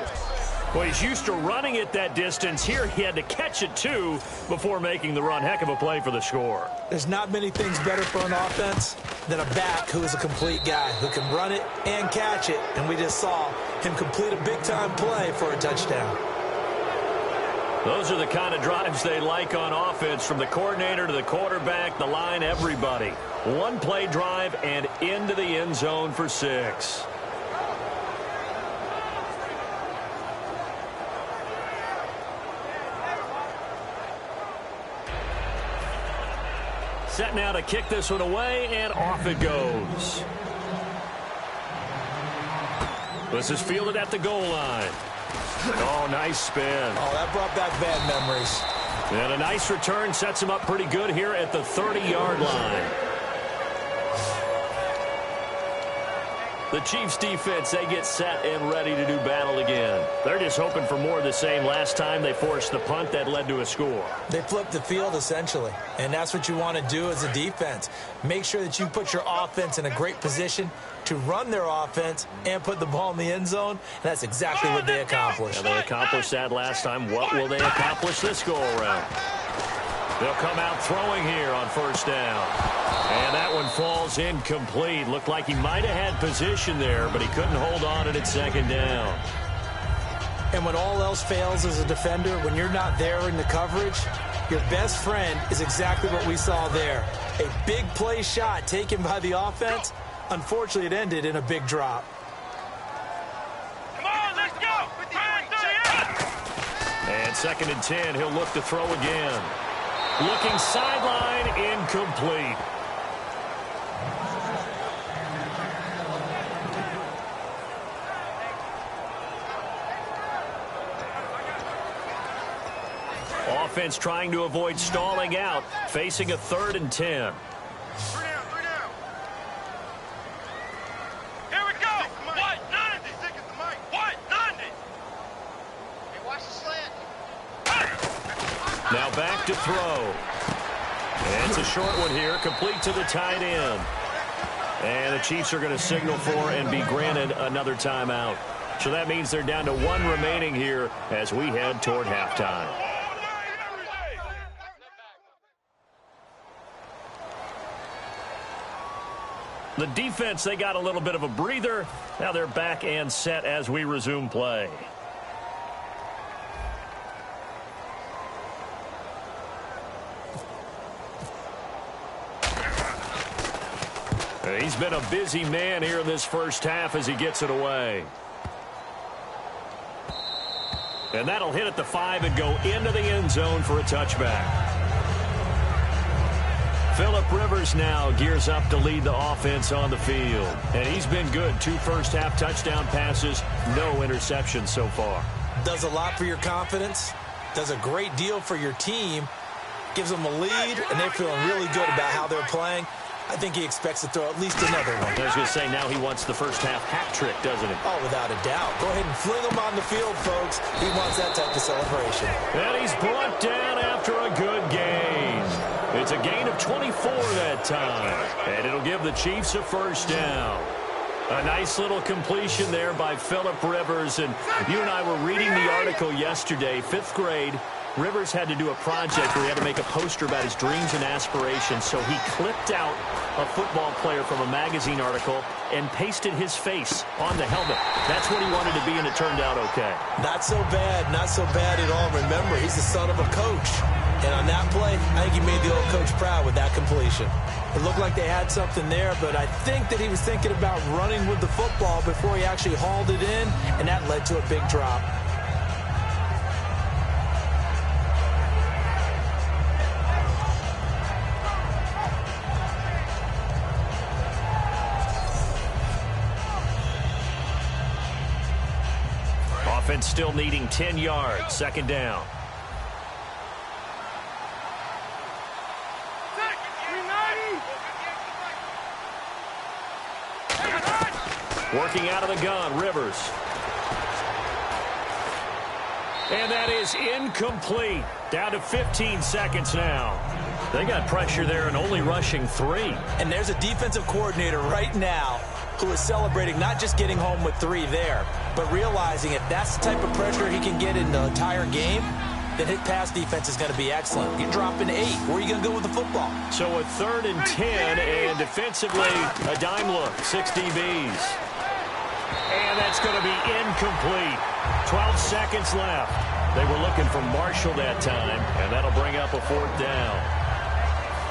Well, he's used to running it that distance. Here he had to catch it, too, before making the run. Heck of a play for the score. There's not many things better for an offense than a back who is a complete guy, who can run it and catch it. And we just saw him complete a big-time play for a touchdown. Those are the kind of drives they like on offense, from the coordinator to the quarterback, the line, everybody. One-play drive and into the end zone for 6. Set now to kick this one away, and off it goes. This is fielded at the goal line. Oh, nice spin. Oh, that brought back bad memories. And a nice return sets him up pretty good here at the 30-yard line. The Chiefs defense, they get set and ready to do battle again. They're just hoping for more of the same. Last time they forced the punt that led to a score. They flipped the field, essentially. And that's what you want to do as a defense. Make sure that you put your offense in a great position to run their offense and put the ball in the end zone. And that's exactly what they accomplished. Yeah, they accomplished that last time. What will they accomplish this go-around? They'll come out throwing here on 1st down. And that one falls incomplete. Looked like he might have had position there, but he couldn't hold on at 2nd down. And when all else fails as a defender, when you're not there in the coverage, your best friend is exactly what we saw there. A big play shot taken by the offense. Unfortunately, it ended in a big drop. Come on, let's go. And 2nd and 10, he'll look to throw again. Looking sideline, incomplete. Offense trying to avoid stalling out, facing a 3rd and 10. 3 down. Here we go. What? 90. What? 90. Hey, watch the slant. Now back to throw. And it's a short one here, complete to the tight end. And the Chiefs are going to signal for and be granted another timeout. So that means they're down to 1 remaining here as we head toward halftime. The defense, they got a little bit of a breather. Now they're back and set as we resume play. He's been a busy man here in this first half as he gets it away. And that'll hit at the 5 and go into the end zone for a touchback. Phillip Rivers now gears up to lead the offense on the field. And he's been good. 2 first-half touchdown passes, no interceptions so far. Does a lot for your confidence. Does a great deal for your team. Gives them a lead, and they're feeling really good about how they're playing. I think he expects to throw at least another one. I was going to say, now he wants the first-half hat trick, doesn't he? Oh, without a doubt. Go ahead and fling him on the field, folks. He wants that type of celebration. And he's brought down after a good gain. It's a gain of 24 that time. And it'll give the Chiefs a first down. A nice little completion there by Phillip Rivers. And you and I were reading the article yesterday, 5th grade. Rivers had to do a project where he had to make a poster about his dreams and aspirations. So he clipped out a football player from a magazine article and pasted his face on the helmet. That's what he wanted to be, and it turned out okay. Not so bad at all. Remember, he's the son of a coach. And on that play, I think he made the old coach proud with that completion. It looked like they had something there, but I think that he was thinking about running with the football before he actually hauled it in, and that led to a big drop. Defense still needing 10 yards. Second down. Working out of the gun, Rivers. And that is incomplete. Down to 15 seconds now. They got pressure there and only rushing 3. And there's a defensive coordinator right now who is celebrating not just getting home with 3 there, but realizing if that's the type of pressure he can get in the entire game, then his pass defense is going to be excellent. You're dropping 8. Where are you going to go with the football? So a 3rd and 10, and defensively, a dime look, 6 DBs. And that's going to be incomplete. 12 seconds left. They were looking for Marshall that time, and that'll bring up a 4th down.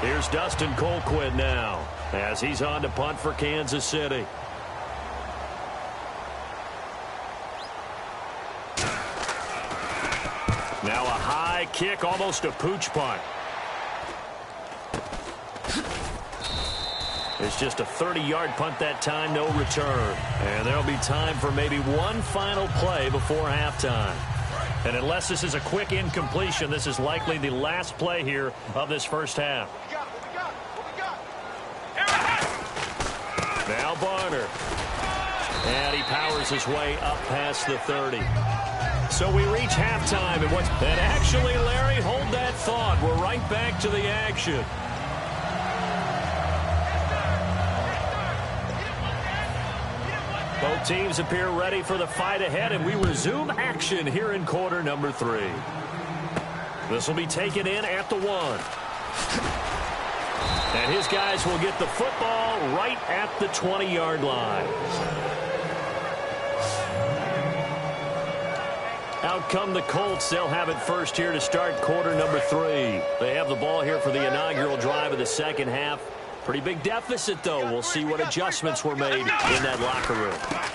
Here's Dustin Colquitt now as he's on to punt for Kansas City. Now a high kick, almost a pooch punt. It's just a 30-yard punt that time, no return. And there'll be time for maybe one final play before halftime. And unless this is a quick incompletion, this is likely the last play here of this first half. Now Barner. And he powers his way up past the 30. So we reach halftime. And actually, Larry, hold that thought. We're right back to the action. Both teams appear ready for the fight ahead, and we resume action here in quarter number 3. This will be taken in at the 1. And his guys will get the football right at the 20-yard line. Out come the Colts. They'll have it first here to start quarter number 3. They have the ball here for the inaugural drive of the second half. Pretty big deficit, though. We'll see what adjustments were made in that locker room.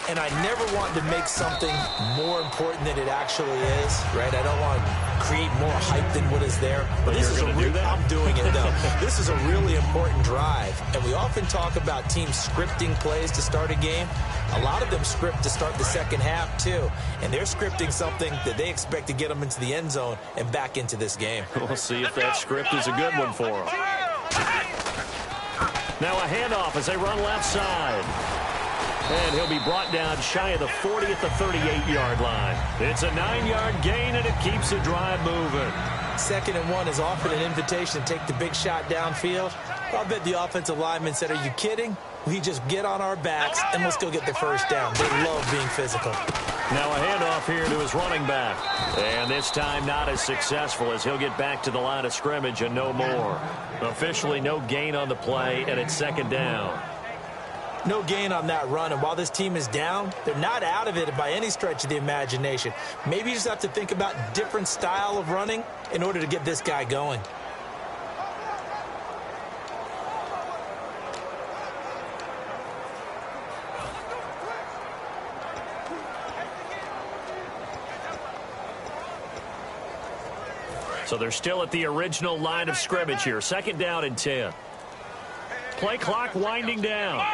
And I never want to make something more important than it actually is, right? I don't want to create more hype than what is there. But this is I'm doing it, though. This is a really important drive. And we often talk about teams scripting plays to start a game. A lot of them script to start the second half, too. And they're scripting something that they expect to get them into the end zone and back into this game. We'll see if that script is a good one for them. Now a handoff as they run left side. And he'll be brought down shy of the 40 at the 38-yard line. It's a 9-yard gain, and it keeps the drive moving. 2nd and 1 is often an invitation to take the big shot downfield. I bet the offensive lineman said, are you kidding? We just get on our backs, and let's go get the first down. They love being physical. Now a handoff here to his running back. And this time not as successful as he'll get back to the line of scrimmage and no more. Officially no gain on the play, and it's 2nd down. No gain on that run, and while this team is down, they're not out of it by any stretch of the imagination. Maybe you just have to think about different style of running in order to get this guy going. So they're still at the original line of scrimmage here. 2nd down and 10. Play clock winding down.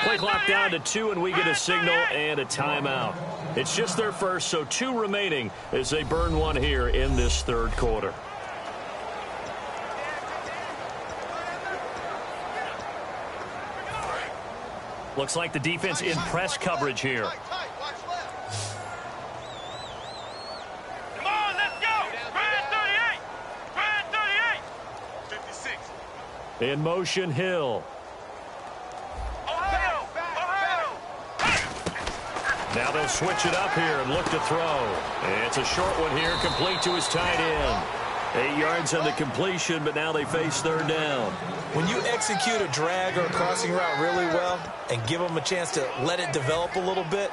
Play clock down to 2, and we get a signal and a timeout. It's just their first, so 2 remaining as they burn one here in this 3rd quarter. Looks like the defense in press coverage here. In motion, Hill. Now they'll switch it up here and look to throw. And it's a short one here, complete to his tight end. 8 yards on the completion, but now they face 3rd down. When you execute a drag or a crossing route really well and give them a chance to let it develop a little bit,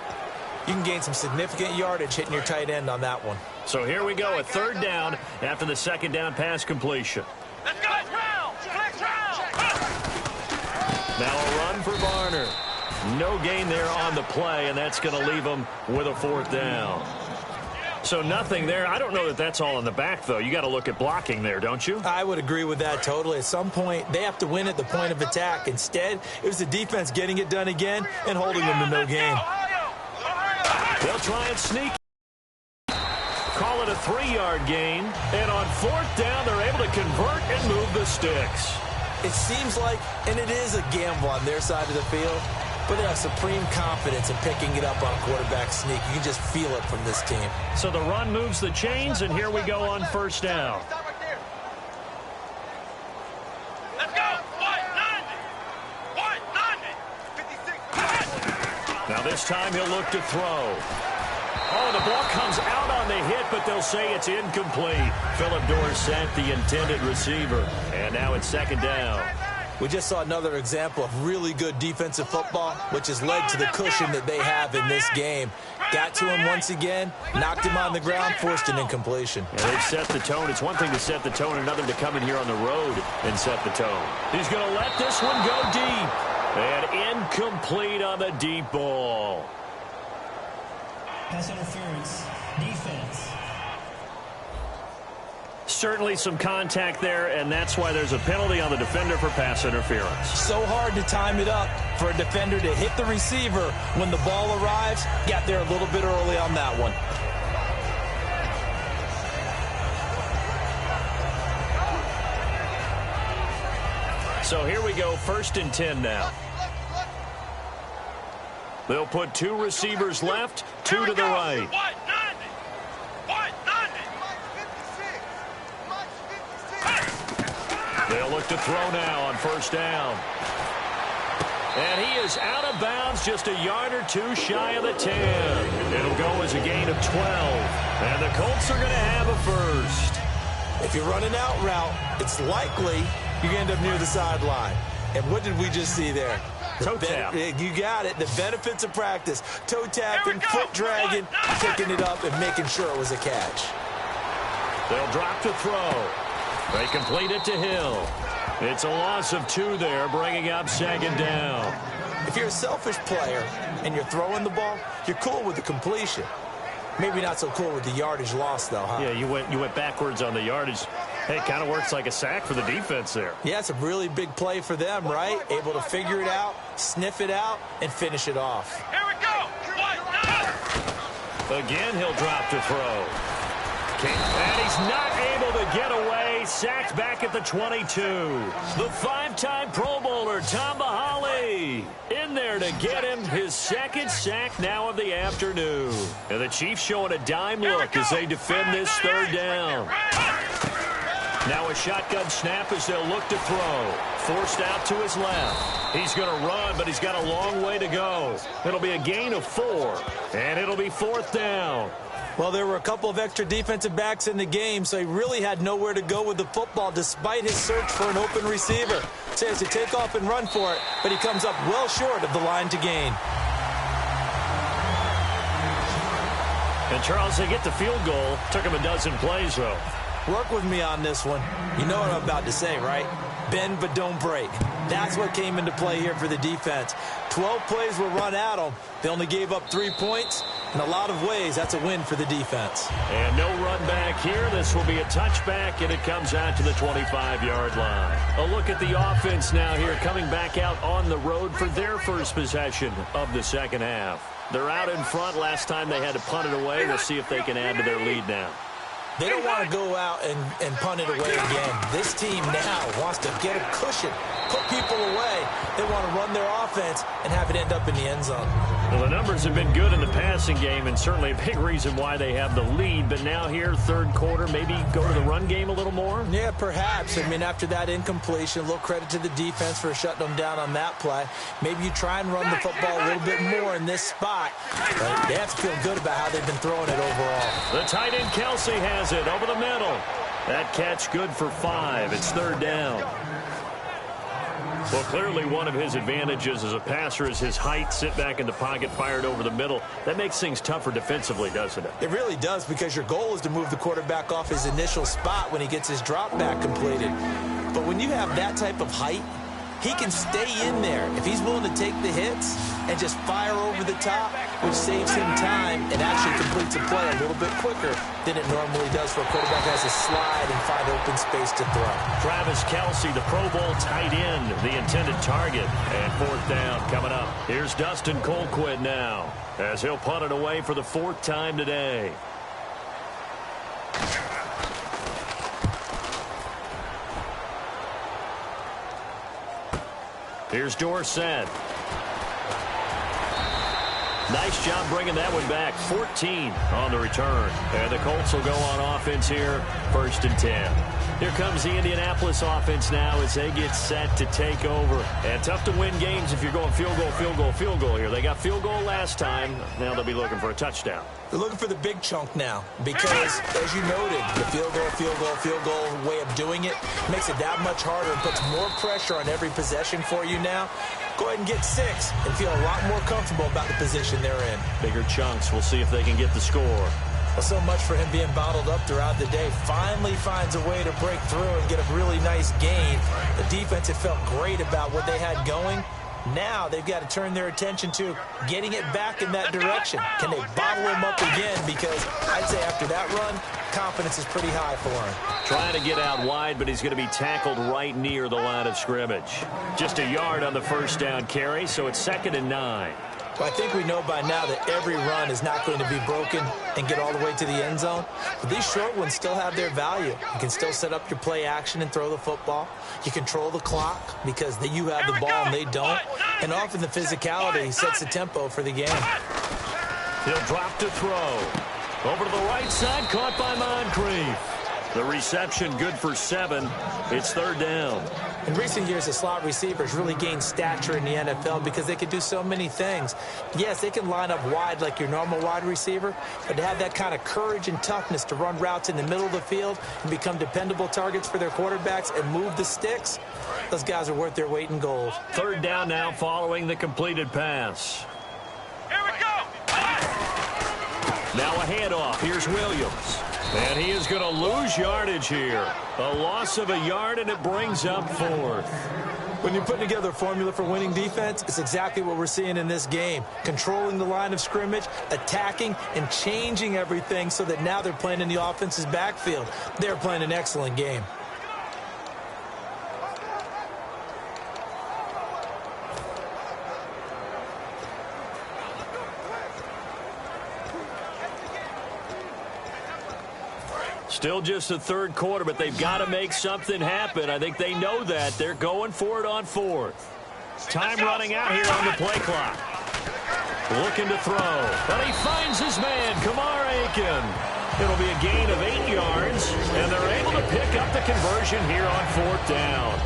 you can gain some significant yardage hitting your tight end on that one. So here we go, a 3rd down after the 2nd down pass completion. Let's go! Now a run for Barner. No gain there on the play, and that's going to leave them with a 4th down. So nothing there. I don't know that that's all in the back, though. You got to look at blocking there, don't you? I would agree with that totally. At some point, they have to win at the point of attack. Instead, it was the defense getting it done again and holding them to no gain. They'll try and sneak. 3-yard gain. And on 4th down, they're able to convert and move the sticks. It seems like, and it is a gamble on their side of the field, but they have supreme confidence in picking it up on quarterback sneak. You can just feel it from this team. So the run moves the chains, and here we go on 1st down. Let's go. 56. Now this time he'll look to throw. Oh, the ball comes out on the hit, but they'll say it's incomplete. Phillip Dorsett, the intended receiver. And now it's 2nd down. We just saw another example of really good defensive football, which has led to the cushion that they have in this game. Got to him once again, knocked him on the ground, forced an incompletion. And they've set the tone. It's one thing to set the tone, another to come in here on the road and set the tone. He's going to let this one go deep. And incomplete on the deep ball. Pass interference. Defense. Certainly some contact there, and that's why there's a penalty on the defender for pass interference. So hard to time it up for a defender to hit the receiver when the ball arrives. Got there a little bit early on that one. So here we go, 1st and 10 now. They'll put 2 receivers left, 2 to the right. They'll look to throw now on 1st down. And he is out of bounds, just a yard or 2 shy of the 10. It'll go as a gain of 12. And the Colts are going to have a first. If you run an out route, it's likely you end up near the sideline. And what did we just see there? Toe tap. You got it. The benefits of practice. Toe tapping, foot dragging, picking it up, and making sure it was a catch. They'll drop to throw. They complete it to Hill. It's a loss of 2 there, bringing up 2nd down. If you're a selfish player and you're throwing the ball, you're cool with the completion. Maybe not so cool with the yardage loss, though, huh? Yeah, you went backwards on the yardage. Hey, it kind of works like a sack for the defense there. Yeah, it's a really big play for them, right? Able to figure it out, sniff it out, and finish it off. Here we go. Again, he'll drop to throw. And he's not able to get away. Sacked back at the 22. The 5-time Pro Bowler, Tom Bahali, in there to get him his 2nd sack now of the afternoon. And the Chiefs showing a dime look as they defend this 3rd down. Now a shotgun snap as they'll look to throw. Forced out to his left. He's going to run, but he's got a long way to go. It'll be a gain of 4, and it'll be 4th down. Well, there were a couple of extra defensive backs in the game, so he really had nowhere to go with the football despite his search for an open receiver. So he has to take off and run for it, but he comes up well short of the line to gain. And, Charles, they get the field goal. Took him a dozen plays, though. Work with me on this one. You know what I'm about to say, right? Bend but don't break. That's what came into play here for the defense. 12 plays were run at them. They only gave up 3 points. In a lot of ways, that's a win for the defense. And no run back here. This will be a touchback, and it comes out to the 25-yard line. A look at the offense now here, coming back out on the road for their first possession of the 2nd half. They're out in front. Last time they had to punt it away. We'll see if they can add to their lead now. They don't want to go out and punt it away again. This team now wants to get a cushion, put people away. They want to run their offense and have it end up in the end zone. Well, the numbers have been good in the passing game, and certainly a big reason why they have the lead. But now here, 3rd quarter, maybe go to the run game a little more? Yeah, perhaps. I mean, after that incompletion, a little credit to the defense for shutting them down on that play. Maybe you try and run the football a little bit more in this spot. But they have to feel good about how they've been throwing it overall. The tight end, Kelsey, has it over the middle. That catch good for 5. It's 3rd down. Well, clearly one of his advantages as a passer is his height. Sit back in the pocket, fired over the middle. That makes things tougher defensively, doesn't it? It really does, because your goal is to move the quarterback off his initial spot when he gets his drop back completed. But when you have that type of height, he can stay in there if he's willing to take the hits and just fire over the top, which saves him time and actually completes a play a little bit quicker than it normally does for a quarterback who has to slide and find open space to throw. Travis Kelce, the Pro Bowl tight end, the intended target. And 4th down coming up. Here's Dustin Colquitt now as he'll punt it away for the 4th time today. Here's Dorsett. Nice job bringing that one back. 14 on the return. And the Colts will go on offense here, 1st and 10. Here comes the Indianapolis offense now as they get set to take over. And tough to win games if you're going field goal, field goal, field goal here. They got field goal last time. Now they'll be looking for a touchdown. They're looking for the big chunk now because, as you noted, the field goal way of doing it makes it that much harder and puts more pressure on every possession for you now. Go ahead and get 6 and feel a lot more comfortable about the position they're in. Bigger chunks. We'll see if they can get the score. Well, so much for him being bottled up throughout the day. Finally finds a way to break through and get a really nice gain. The defense had felt great about what they had going. Now they've got to turn their attention to getting it back in that direction. Can they bottle him up again? Because I'd say after that run, confidence is pretty high for him. Trying to get out wide, but he's going to be tackled right near the line of scrimmage. Just a yard on the first down carry, so it's 2nd and 9. Well, I think we know by now that every run is not going to be broken and get all the way to the end zone. But these short ones still have their value. You can still set up your play action and throw the football. You control the clock because you have the ball and they don't. And often the physicality sets the tempo for the game. He'll drop to throw. Over to the right side, caught by Moncrief. The reception good for 7. It's 3rd down. In recent years, the slot receivers really gained stature in the NFL because they can do so many things. Yes, they can line up wide like your normal wide receiver, but to have that kind of courage and toughness to run routes in the middle of the field and become dependable targets for their quarterbacks and move the sticks, those guys are worth their weight in gold. 3rd down now following the completed pass. Here we go. Now a handoff. Here's Williams. And he is going to lose yardage here. A loss of a yard, and it brings up 4th. When you're putting together a formula for winning defense, it's exactly what we're seeing in this game. Controlling the line of scrimmage, attacking, and changing everything so that now they're playing in the offense's backfield. They're playing an excellent game. Still just the 3rd quarter, but they've got to make something happen. I think they know that. They're going for it on 4th. Time running out here on the play clock. Looking to throw. But he finds his man, Kamar Aiken. It'll be a gain of 8 yards, and they're able to pick up the conversion here on 4th down.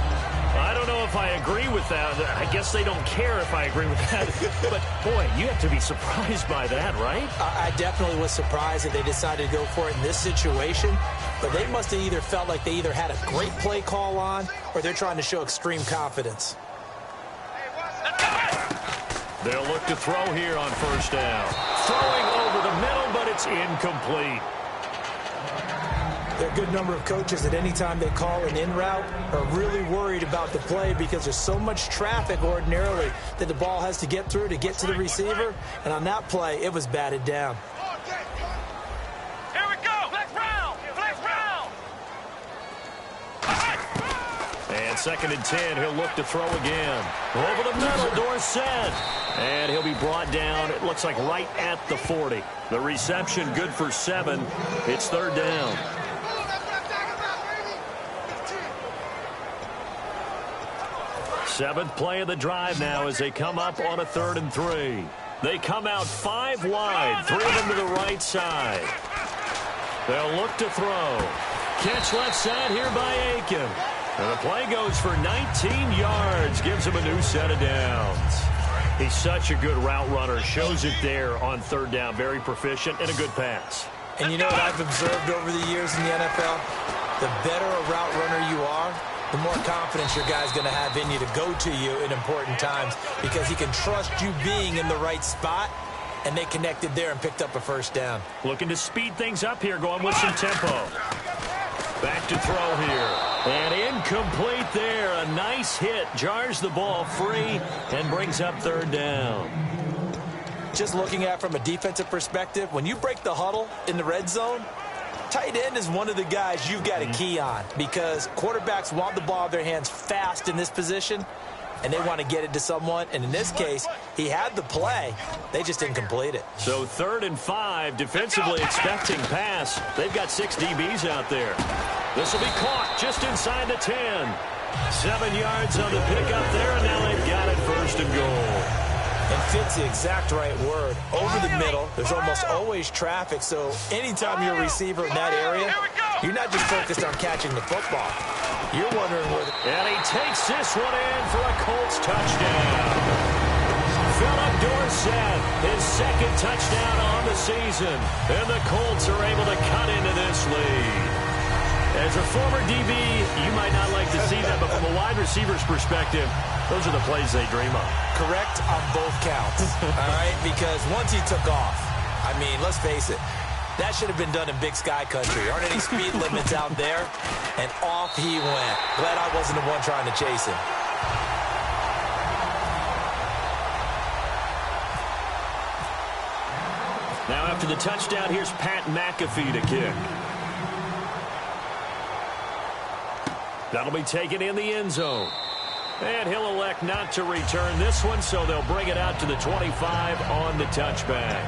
I don't know if I agree with that. I guess they don't care if I agree with that. But, boy, you have to be surprised by that, right? I definitely was surprised that they decided to go for it in this situation. But they must have either felt like they either had a great play call on or they're trying to show extreme confidence. They'll look to throw here on 1st down. Throwing over the middle, but it's incomplete. There are a good number of coaches that any time they call an in route are really worried about the play because there's so much traffic ordinarily that the ball has to get through to get to the receiver. And on that play, it was batted down. Here we go. Flex round. Flex round. And 2nd and 10, he'll look to throw again. Over the middle, Dorsett. And he'll be brought down, it looks like right at the 40. The reception good for 7. It's 3rd down. 7th play of the drive now as they come up on a 3rd and 3. They come out 5 wide, 3 of them to the right side. They'll look to throw. Catch left side here by Aiken. And the play goes for 19 yards, gives him a new set of downs. He's such a good route runner, shows it there on 3rd down. Very proficient and a good pass. And you know what I've observed over the years in the NFL? The better a route runner you are, the more confidence your guy's going to have in you to go to you in important times because he can trust you being in the right spot, and they connected there and picked up a 1st down. Looking to speed things up here, going with some tempo. Back to throw here. And incomplete there. A nice hit. Jars the ball free and brings up 3rd down. Just looking at it from a defensive perspective, when you break the huddle in the red zone, tight end is one of the guys you've got to key on because quarterbacks want the ball in their hands fast in this position, and they want to get it to someone. And in this case, he had the play. They just didn't complete it. So 3rd and 5, defensively expecting pass. They've got 6 DBs out there. This will be caught just inside the 10. 7 yards on the pickup there, and now they've got It's the exact right word. Over the middle, there's almost always traffic, so anytime you're a receiver in that area, you're not just focused on catching the football. You're wondering where And he takes this one in for a Colts touchdown. Philip Dorsett, his second touchdown on the season, and the Colts are able to cut into this lead. As a former DB, you might not like to see that, but from a wide receiver's perspective, those are the plays they dream of. correct on both counts, all right? Because once he took off, I mean, let's face it, that should have been done in Big Sky country. Aren't any speed limits out there? And off he went. Glad I wasn't the one trying to chase him. Now after the touchdown, here's Pat McAfee to kick. That'll be taken in the end zone. And he'll elect not to return this one, so they'll bring it out to the 25 on the touchback.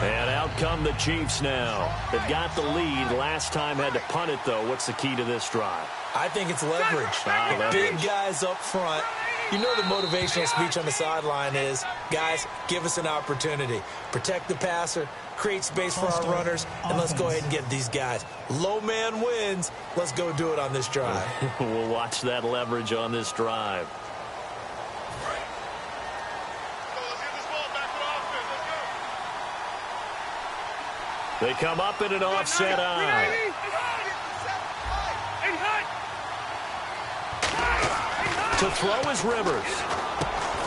And out come the Chiefs now. They've got the lead. Last time had to punt it, though. What's the key to this drive? I think it's leverage. The big guys up front. You know the motivational speech on the sideline is, guys, give us an opportunity. Protect the passer, create space for our runners, and let's go ahead and get these guys. Low man wins. Let's go do it on this drive. We'll watch that leverage on this drive. They come up in an offset eye. To throw is Rivers.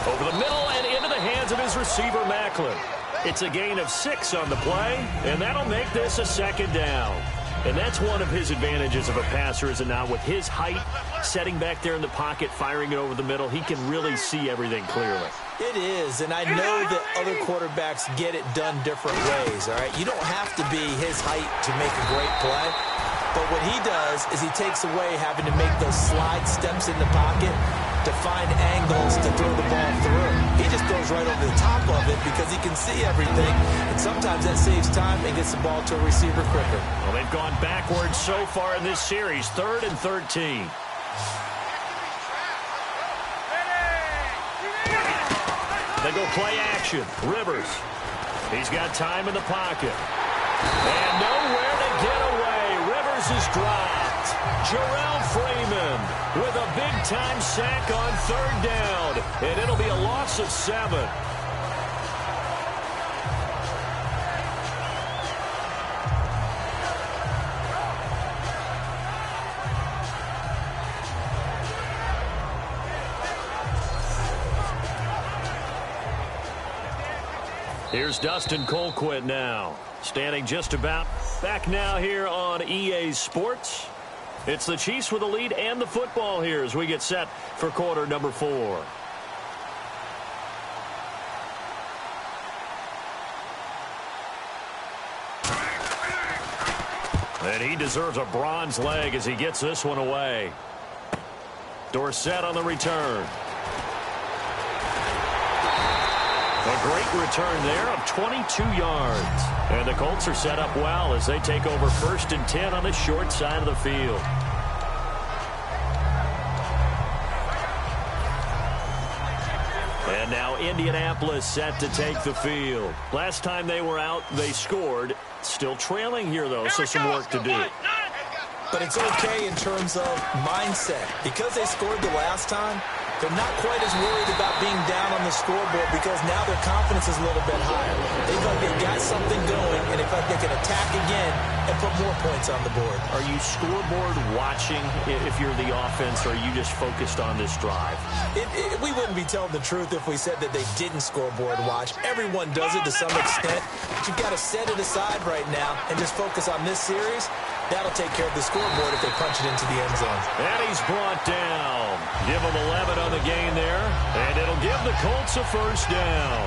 Over the middle and into the hands of his receiver, Macklin. It's a gain of 6 on the play, and that'll make this a second down. And that's one of his advantages of a passer, is it not? With his height, setting back there in the pocket, firing it over the middle, he can really see everything clearly. It is, and I know that other quarterbacks get it done different ways, all right? You don't have to be his height to make a great play, but what he does is he takes away having to make those slide steps in the pocket to find angles to throw the ball through. He just throws right over the top of it because he can see everything, and sometimes that saves time and gets the ball to a receiver quicker. Well, they've gone backwards so far in this series, 3rd and 13. They go play action. Rivers. He's got time in the pocket. And nowhere to get away. Rivers is dropped. Jarrell Freeman with a big-time sack on 3rd down. And it'll be a loss of 7. Here's Dustin Colquitt now, standing just about back now here on EA Sports. It's the Chiefs with the lead and the football here as we get set for quarter number 4. And he deserves a bronze leg as he gets this one away. Dorsett on the return. A great return there of 22 yards. And the Colts are set up well as they take over 1st and 10 on the short side of the field. And now Indianapolis set to take the field. Last time they were out, they scored. Still trailing here, though, so some work to do. But it's okay in terms of mindset. Because they scored the last time, they're not quite as worried about being down on the scoreboard because now their confidence is a little bit higher. They feel like they've got something going, and they feel like they can attack again and put more points on the board. Are you scoreboard watching if you're the offense, or are you just focused on this drive? We wouldn't be telling the truth if we said that they didn't scoreboard watch. Everyone does it to some extent, but you've got to set it aside right now and just focus on this series. That'll take care of the scoreboard if they punch it into the end zone. And he's brought down. Give him 11 on the game there, and it'll give the Colts a 1st down.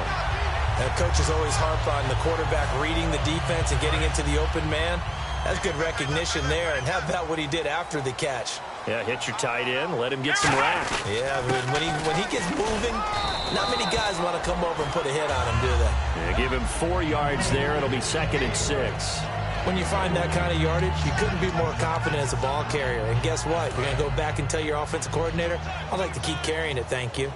And coaches always harp on the quarterback reading the defense and getting into the open man. That's good recognition there, and how about what he did after the catch? Yeah, hit your tight end, let him get some rack. Yeah, when he gets moving, not many guys want to come over and put a hit on him, do they? Yeah, give him 4 yards there. It'll be 2nd and 6. When you find that kind of yardage, you couldn't be more confident as a ball carrier. And guess what? You're going to go back and tell your offensive coordinator, I'd like to keep carrying it, thank you.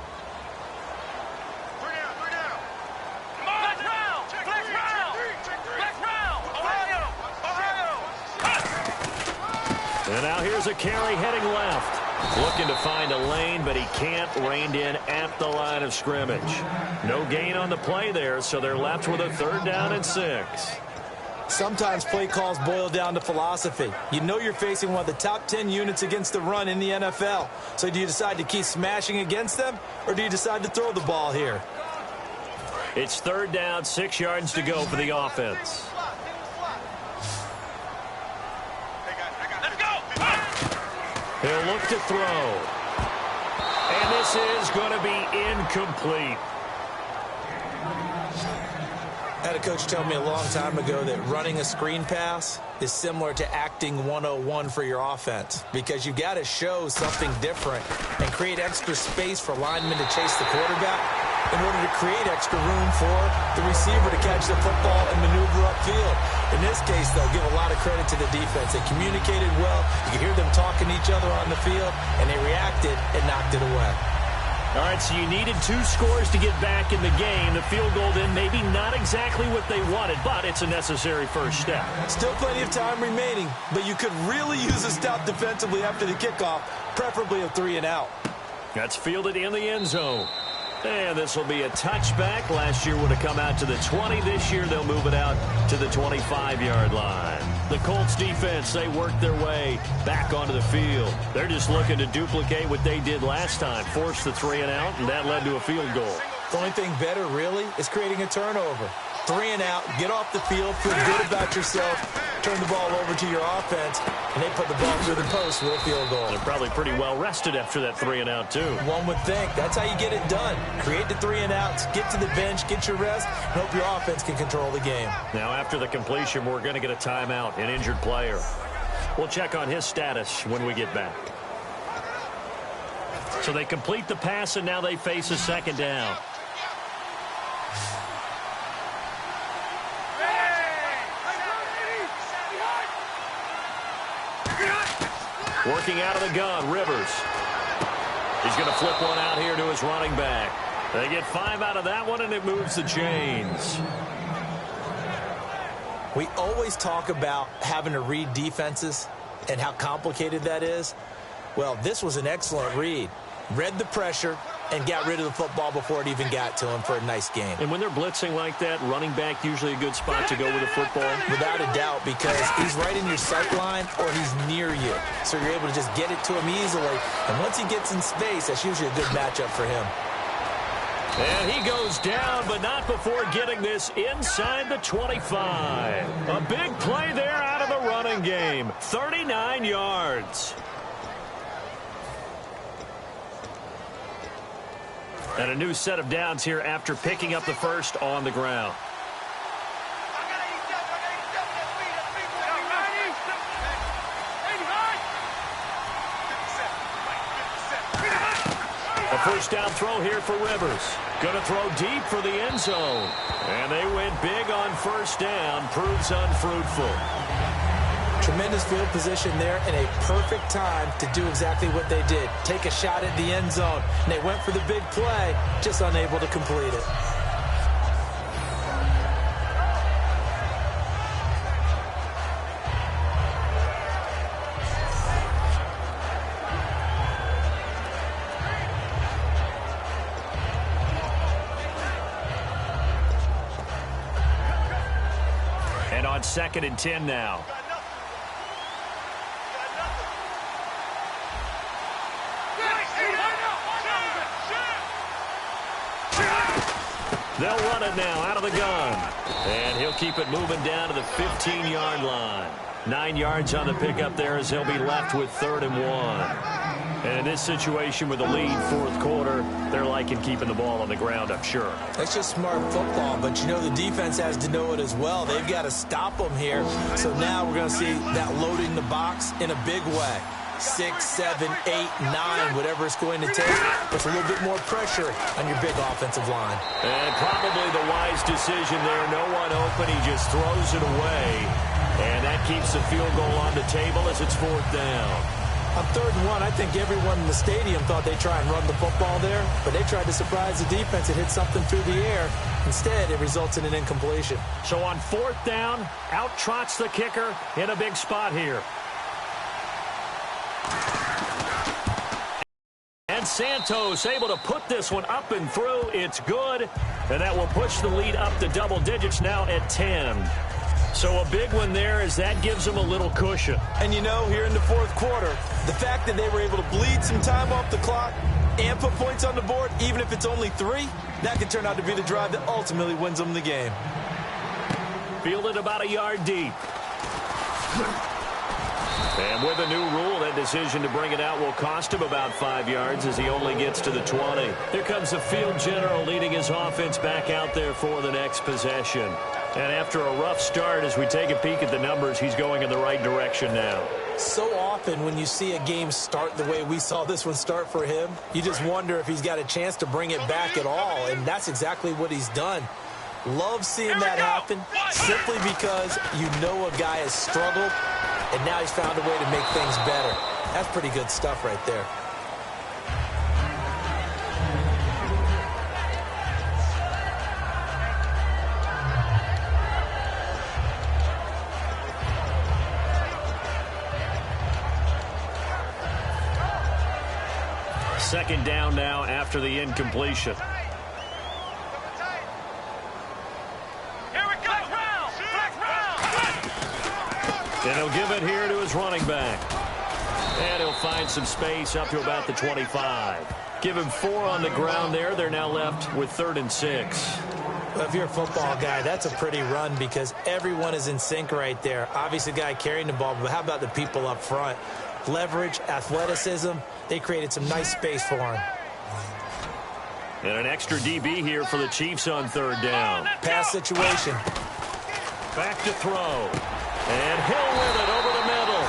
And now here's a carry heading left. Looking to find a lane, but he can't. Reined in at the line of scrimmage. No gain on the play there, so they're left with a 3rd down and 6. Sometimes play calls boil down to philosophy. You know you're facing one of the top 10 units against the run in the NFL. So do you decide to keep smashing against them, or do you decide to throw the ball here? It's 3rd down, 6 yards to go for the offense. He'll look to throw. And this is going to be incomplete. I had a coach tell me a long time ago that running a screen pass is similar to acting 101 for your offense, because you've got to show something different and create extra space for linemen to chase the quarterback in order to create extra room for the receiver to catch the football and maneuver upfield. In this case, though, give a lot of credit to the defense. They communicated well. You could hear them talking to each other on the field, and they reacted and knocked it away. All right, so you needed 2 scores to get back in the game. The field goal then maybe not exactly what they wanted, but it's a necessary first step. Still plenty of time remaining, but you could really use a stop defensively after the kickoff, preferably a 3-and-out. That's fielded in the end zone. And this will be a touchback. Last year would have come out to the 20. This year they'll move it out to the 25-yard line. The Colts defense, they worked their way back onto the field. They're just looking to duplicate what they did last time, force the 3-and-out, and that led to a field goal. The only thing better, really, is creating a turnover. 3-and-out, get off the field, feel good about yourself, turn the ball over to your offense, and they put the ball through the post with a field goal. They're probably pretty well rested after that 3-and-out, too. One would think. That's how you get it done. Create the 3-and-outs, get to the bench, get your rest, and hope your offense can control the game. Now, after the completion, we're going to get a timeout, an injured player. We'll check on his status when we get back. So they complete the pass, and now they face a 2nd down. Working out of the gun, Rivers. He's going to flip one out here to his running back. They get 5 out of that one, and it moves the chains. We always talk about having to read defenses and how complicated that is. Well, this was an excellent read. Read the pressure and got rid of the football before it even got to him for a nice game. And when they're blitzing like that, running back usually a good spot to go with the football? Without a doubt, because he's right in your sight line or he's near you. So you're able to just get it to him easily. And once he gets in space, that's usually a good matchup for him. And he goes down, but not before getting this inside the 25. A big play there out of the running game. 39 yards. And a new set of downs here after picking up the first on the ground. A first down throw here for Rivers. Going to throw deep for the end zone. And they went big on first down. Proves unfruitful. Tremendous field position there and a perfect time to do exactly what they did. Take a shot at the end zone. And they went for the big play, just unable to complete it. And on 2nd and 10 now. They'll run it now out of the gun. And he'll keep it moving down to the 15-yard line. 9 yards on the pickup there as he'll be left with 3rd and 1. And in this situation with the lead 4th quarter, they're liking keeping the ball on the ground, I'm sure. That's just smart football, but you know the defense has to know it as well. They've got to stop them here. So now we're going to see that loading the box in a big way. 6, 7, 8, 9, whatever it's going to take. Puts a little bit more pressure on your big offensive line. And probably the wise decision there. No one open. He just throws it away. And that keeps the field goal on the table as it's 4th down. On 3rd and 1, I think everyone in the stadium thought they'd try and run the football there, but they tried to surprise the defense and hit something through the air. Instead, it results in an incompletion. So on 4th down, out trots the kicker in a big spot here. And Santos able to put this one up and through. It's good. And that will push the lead up to double digits now at 10. So a big one there as that gives them a little cushion. And you know, here in the 4th quarter, the fact that they were able to bleed some time off the clock and put points on the board, even if it's only 3, that could turn out to be the drive that ultimately wins them the game. Fielded about a yard deep. And with a new rule, that decision to bring it out will cost him about 5 yards as he only gets to the 20. Here comes the field general leading his offense back out there for the next possession. And after a rough start, as we take a peek at the numbers, he's going in the right direction now. So often when you see a game start the way we saw this one start for him, you just wonder if he's got a chance to bring it back at all, and that's exactly what he's done. Love seeing that happen simply because you know a guy has struggled, and now he's found a way to make things better. That's pretty good stuff right there. Second down now after the incompletion. And he'll give it here to his running back. And he'll find some space up to about the 25. Give him 4 on the ground there. They're now left with 3rd and 6. Well, if you're a football guy, that's a pretty run because everyone is in sync right there. Obviously, the guy carrying the ball, but how about the people up front? Leverage, athleticism, they created some nice space for him. And an extra DB here for the Chiefs on 3rd down. Pass situation. Back to throw. And Hill with it over the middle.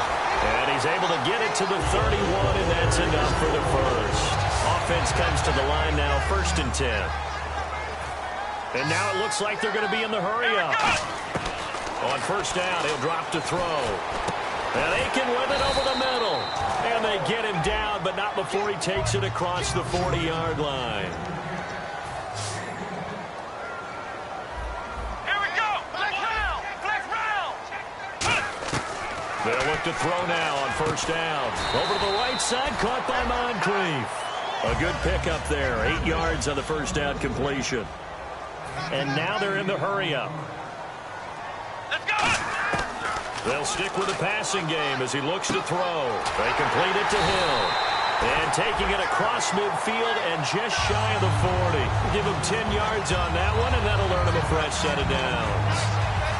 And he's able to get it to the 31, and that's enough for the first. Offense comes to the line now, 1st and 10. And now it looks like they're going to be in the hurry-up. On 1st down, he'll drop to throw. And Aiken with it over the middle. And they get him down, but not before he takes it across the 40-yard line. Here we go. Flex round. Flex round. They'll look to throw now on 1st down. Over to the right side, caught by Moncrief. A good pickup there. 8 yards on the 1st down completion. And now they're in the hurry-up. Let's go. They'll stick with the passing game as he looks to throw. They complete it to Hill. And taking it across midfield and just shy of the 40. Give him 10 yards on that one, and that'll earn him a fresh set of downs.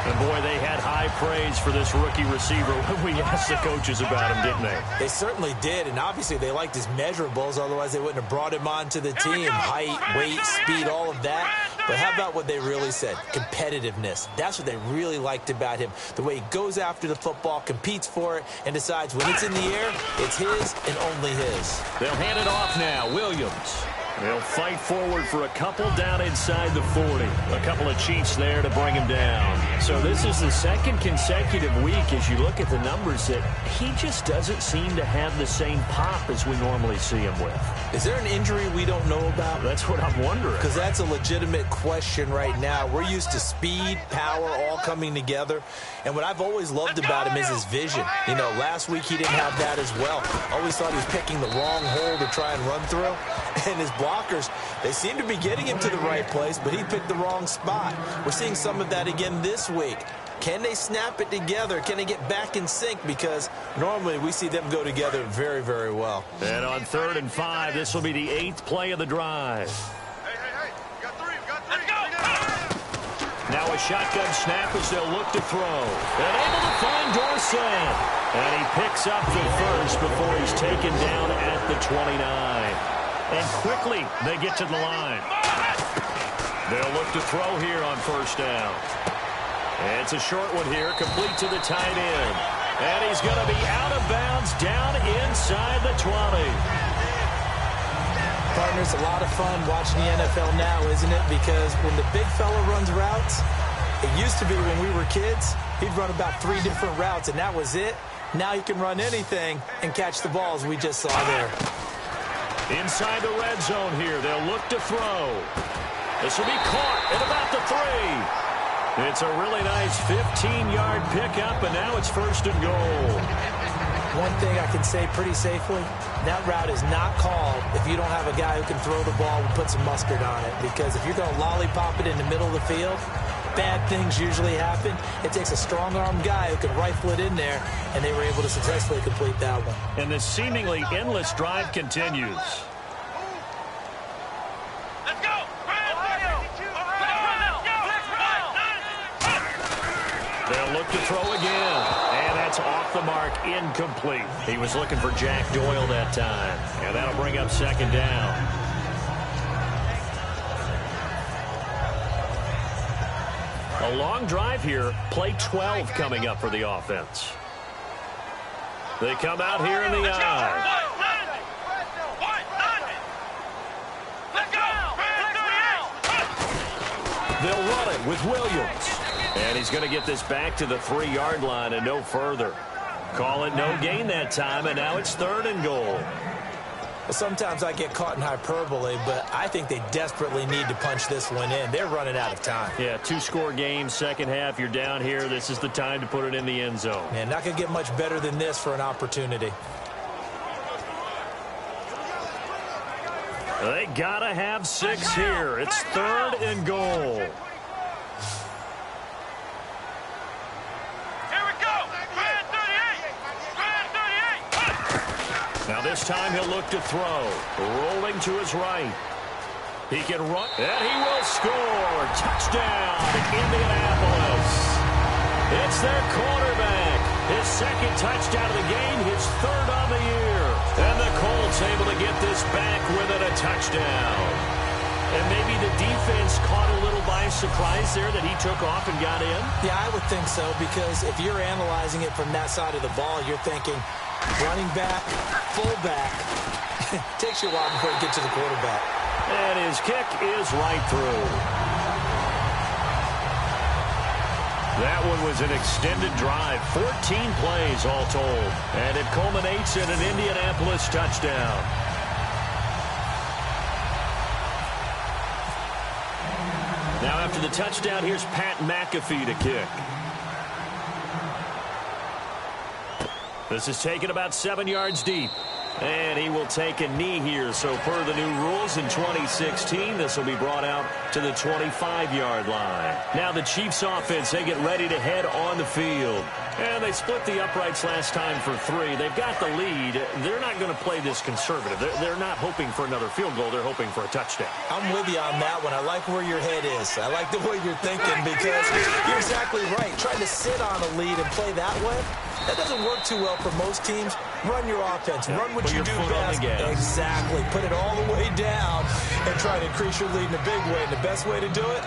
And, boy, they had high praise for this rookie receiver when we asked the coaches about him, didn't they? They certainly did, and obviously they liked his measurables. Otherwise, they wouldn't have brought him onto the team. Height, weight, speed, all of that. But how about what they really said? Competitiveness. That's what they really liked about him. The way he goes after the football, competes for it, and decides when it's in the air, it's his and only his. They'll hand it off now. Williams. They'll fight forward for a couple down inside the 40. A couple of Chiefs there to bring him down. So this is the 2nd consecutive week as you look at the numbers that he just doesn't seem to have the same pop as we normally see him with. Is there an injury we don't know about? That's what I'm wondering. Because that's a legitimate question right now. We're used to speed, power, all coming together. And what I've always loved about him is his vision. You know, last week he didn't have that as well. Always thought he was picking the wrong hole to try and run through. And his blockers, they seem to be getting him to the right place, but he picked the wrong spot. We're seeing some of that again this week. Can they snap it together? Can they get back in sync? Because normally we see them go together very, very well. And on 3rd and 5, this will be the 8th play of the drive. Hey. We got 3. Let's go. Now a shotgun snap as they'll look to throw. And able to find Dorsett. And he picks up the first before he's taken down at the 29. And quickly they get to the line. They'll look to throw here on 1st down. And it's a short one here, complete to the tight end. And he's going to be out of bounds down inside the 20. Partners, a lot of fun watching the NFL now, isn't it? Because when the big fella runs routes, it used to be when we were kids, He'd run about 3 different routes, and that was it. Now he can run anything and catch the balls we just saw there. Inside the red zone here, they'll look to throw. This will be caught at about the 3. It's a really nice 15-yard pickup, and now it's first and goal. One thing I can say pretty safely, that route is not called if you don't have a guy who can throw the ball and put some mustard on it. Because if you're going to lollipop it in the middle of the field, bad things usually happen. It takes a strong-armed guy who can rifle it in there, and they were able to successfully complete that one. And this seemingly endless drive continues. Let's go! They'll look to throw again. And that's off the mark, incomplete. He was looking for Jack Doyle that time. And that'll bring up second down. A long drive here. Play 12 coming up for the offense. They come out here in the eye. They'll run it with Williams. And he's going to get this back to the 3-yard line and no further. Call it no gain that time, and now it's third and goal. Well, sometimes I get caught in hyperbole, but I think they desperately need to punch this one in. They're running out of time. Yeah, 2-score game, second half. You're down here. This is the time to put it in the end zone. Man, not going to get much better than this for an opportunity. They got to have 6 here. It's third and goal. Now this time he'll look to throw. Rolling to his right. He can run, and he will score. Touchdown, Indianapolis. It's their quarterback. His second touchdown of the game, his third on the year. And the Colts able to get this back within a touchdown. And maybe the defense caught a little by surprise there that he took off and got in? Yeah, I would think so, because if you're analyzing it from that side of the ball, you're thinking running back, fullback. Takes you a while before you get to the quarterback. And his kick is right through. That one was an extended drive, 14 plays all told. And it culminates in an Indianapolis touchdown. Now after the touchdown, here's Pat McAfee to kick. This is taken about 7 yards deep. And he will take a knee here. So per the new rules in 2016, this will be brought out to the 25-yard line. Now the Chiefs offense, they get ready to head on the field. And they split the uprights last time for 3. They've got the lead. They're not going to play this conservative. They're not hoping for another field goal. They're hoping for a touchdown. I'm with you on that one. I like where your head is. I like the way you're thinking, because you're exactly right. Trying to sit on a lead and play that way, that doesn't work too well for most teams. Run your offense. Run what you do best. Exactly. Put it all the way down and try to increase your lead in a big way. And the best way to do it,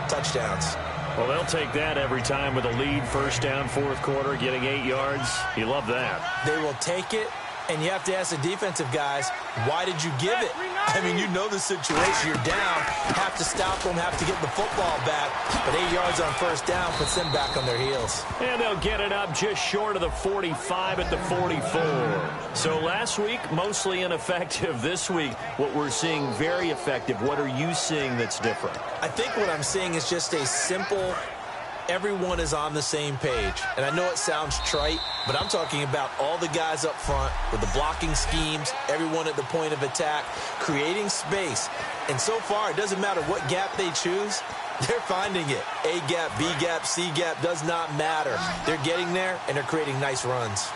touchdowns. Well, they'll take that every time with a lead. First down, fourth quarter, getting 8 yards. You love that. They will take it, and you have to ask the defensive guys, why did you give it? I mean, you know the situation. You're down. Have to stop them, have to get the football back. But 8 yards on first down puts them back on their heels. And they'll get it up just short of the 45 at the 44. So last week, mostly ineffective. This week, what we're seeing, very effective. What are you seeing that's different? I think what I'm seeing is just a simple, everyone is on the same page. And I know it sounds trite, but I'm talking about all the guys up front with the blocking schemes, everyone at the point of attack, creating space. And so far, it doesn't matter what gap they choose, they're finding it. A gap, B gap, C gap, does not matter. They're getting there, and they're creating nice runs.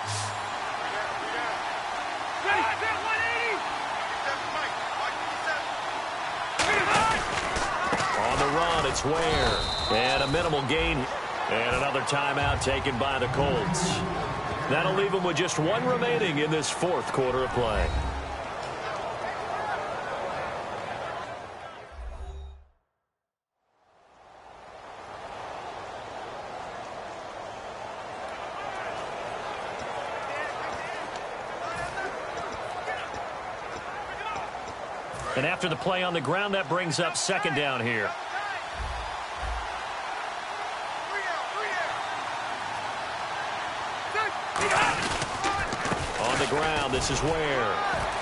On the run, it's Ware. And a minimal gain. And another timeout taken by the Colts. That'll leave them with just 1 remaining in this fourth quarter of play. And after the play on the ground, that brings up second down here. down. This is Ware.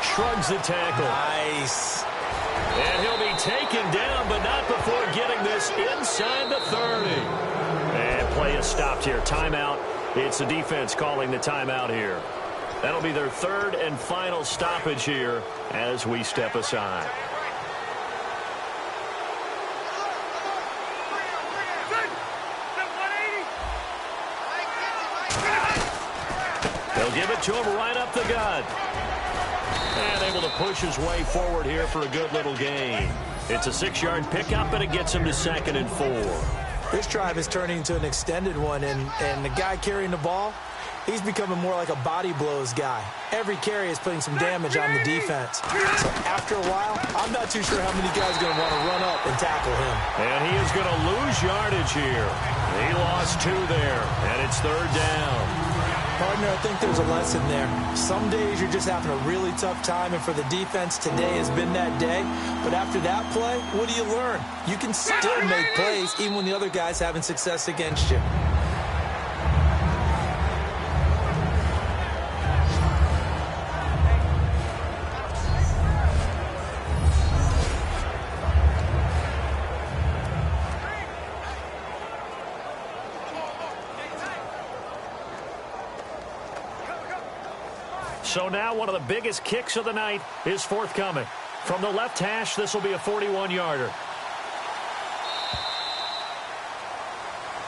Shrugs the tackle. Nice. And he'll be taken down, but not before getting this inside the 30. And play is stopped here. Timeout. It's the defense calling the timeout here. That'll be their third and final stoppage here as we step aside. They'll give it to him right up the gut. And able to push his way forward here for a good little gain. It's a 6-yard pickup, and it gets him to 2nd and 4. This drive is turning into an extended one, and the guy carrying the ball, he's becoming more like a body blows guy. Every carry is putting some damage on the defense. So after a while, I'm not too sure how many guys are going to want to run up and tackle him. And he is going to lose yardage here. He lost 2 there, and it's 3rd down. Partner, I think there's a lesson there. Some days you're just having a really tough time, and for the defense, today has been that day. But after that play, what do you learn? You can still make plays even when the other guy's having success against you. So now one of the biggest kicks of the night is forthcoming. From the left hash, this will be a 41-yarder.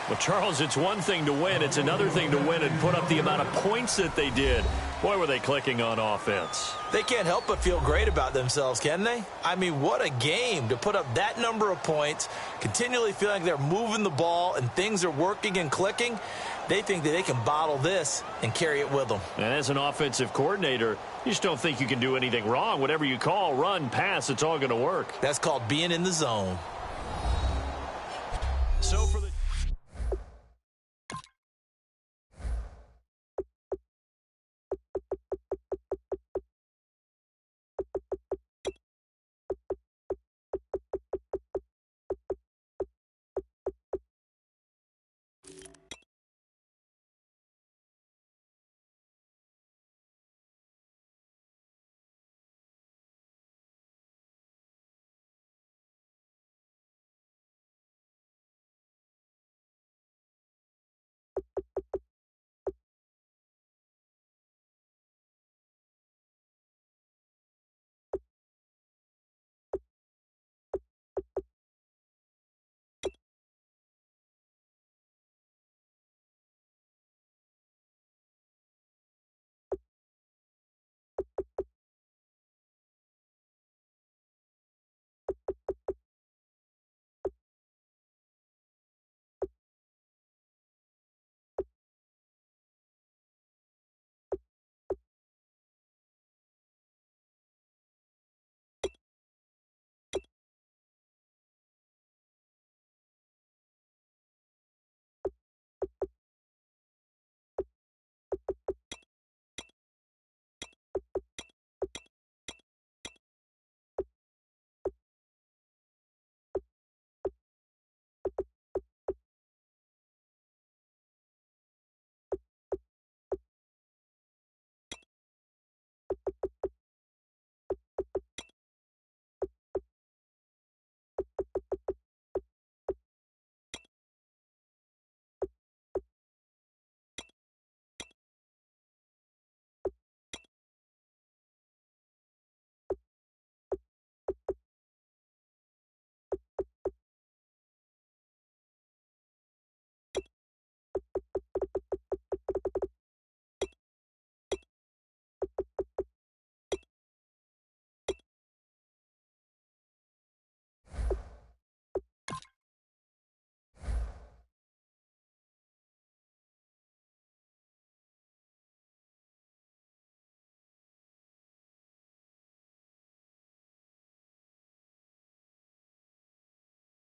Well, Charles, it's one thing to win. It's another thing to win and put up the amount of points that they did. Boy, were they clicking on offense. They can't help but feel great about themselves, can they? I mean, what a game to put up that number of points, continually feeling like they're moving the ball and things are working and clicking. They think that they can bottle this and carry it with them. And as an offensive coordinator, you just don't think you can do anything wrong. Whatever you call, run, pass, it's all going to work. That's called being in the zone.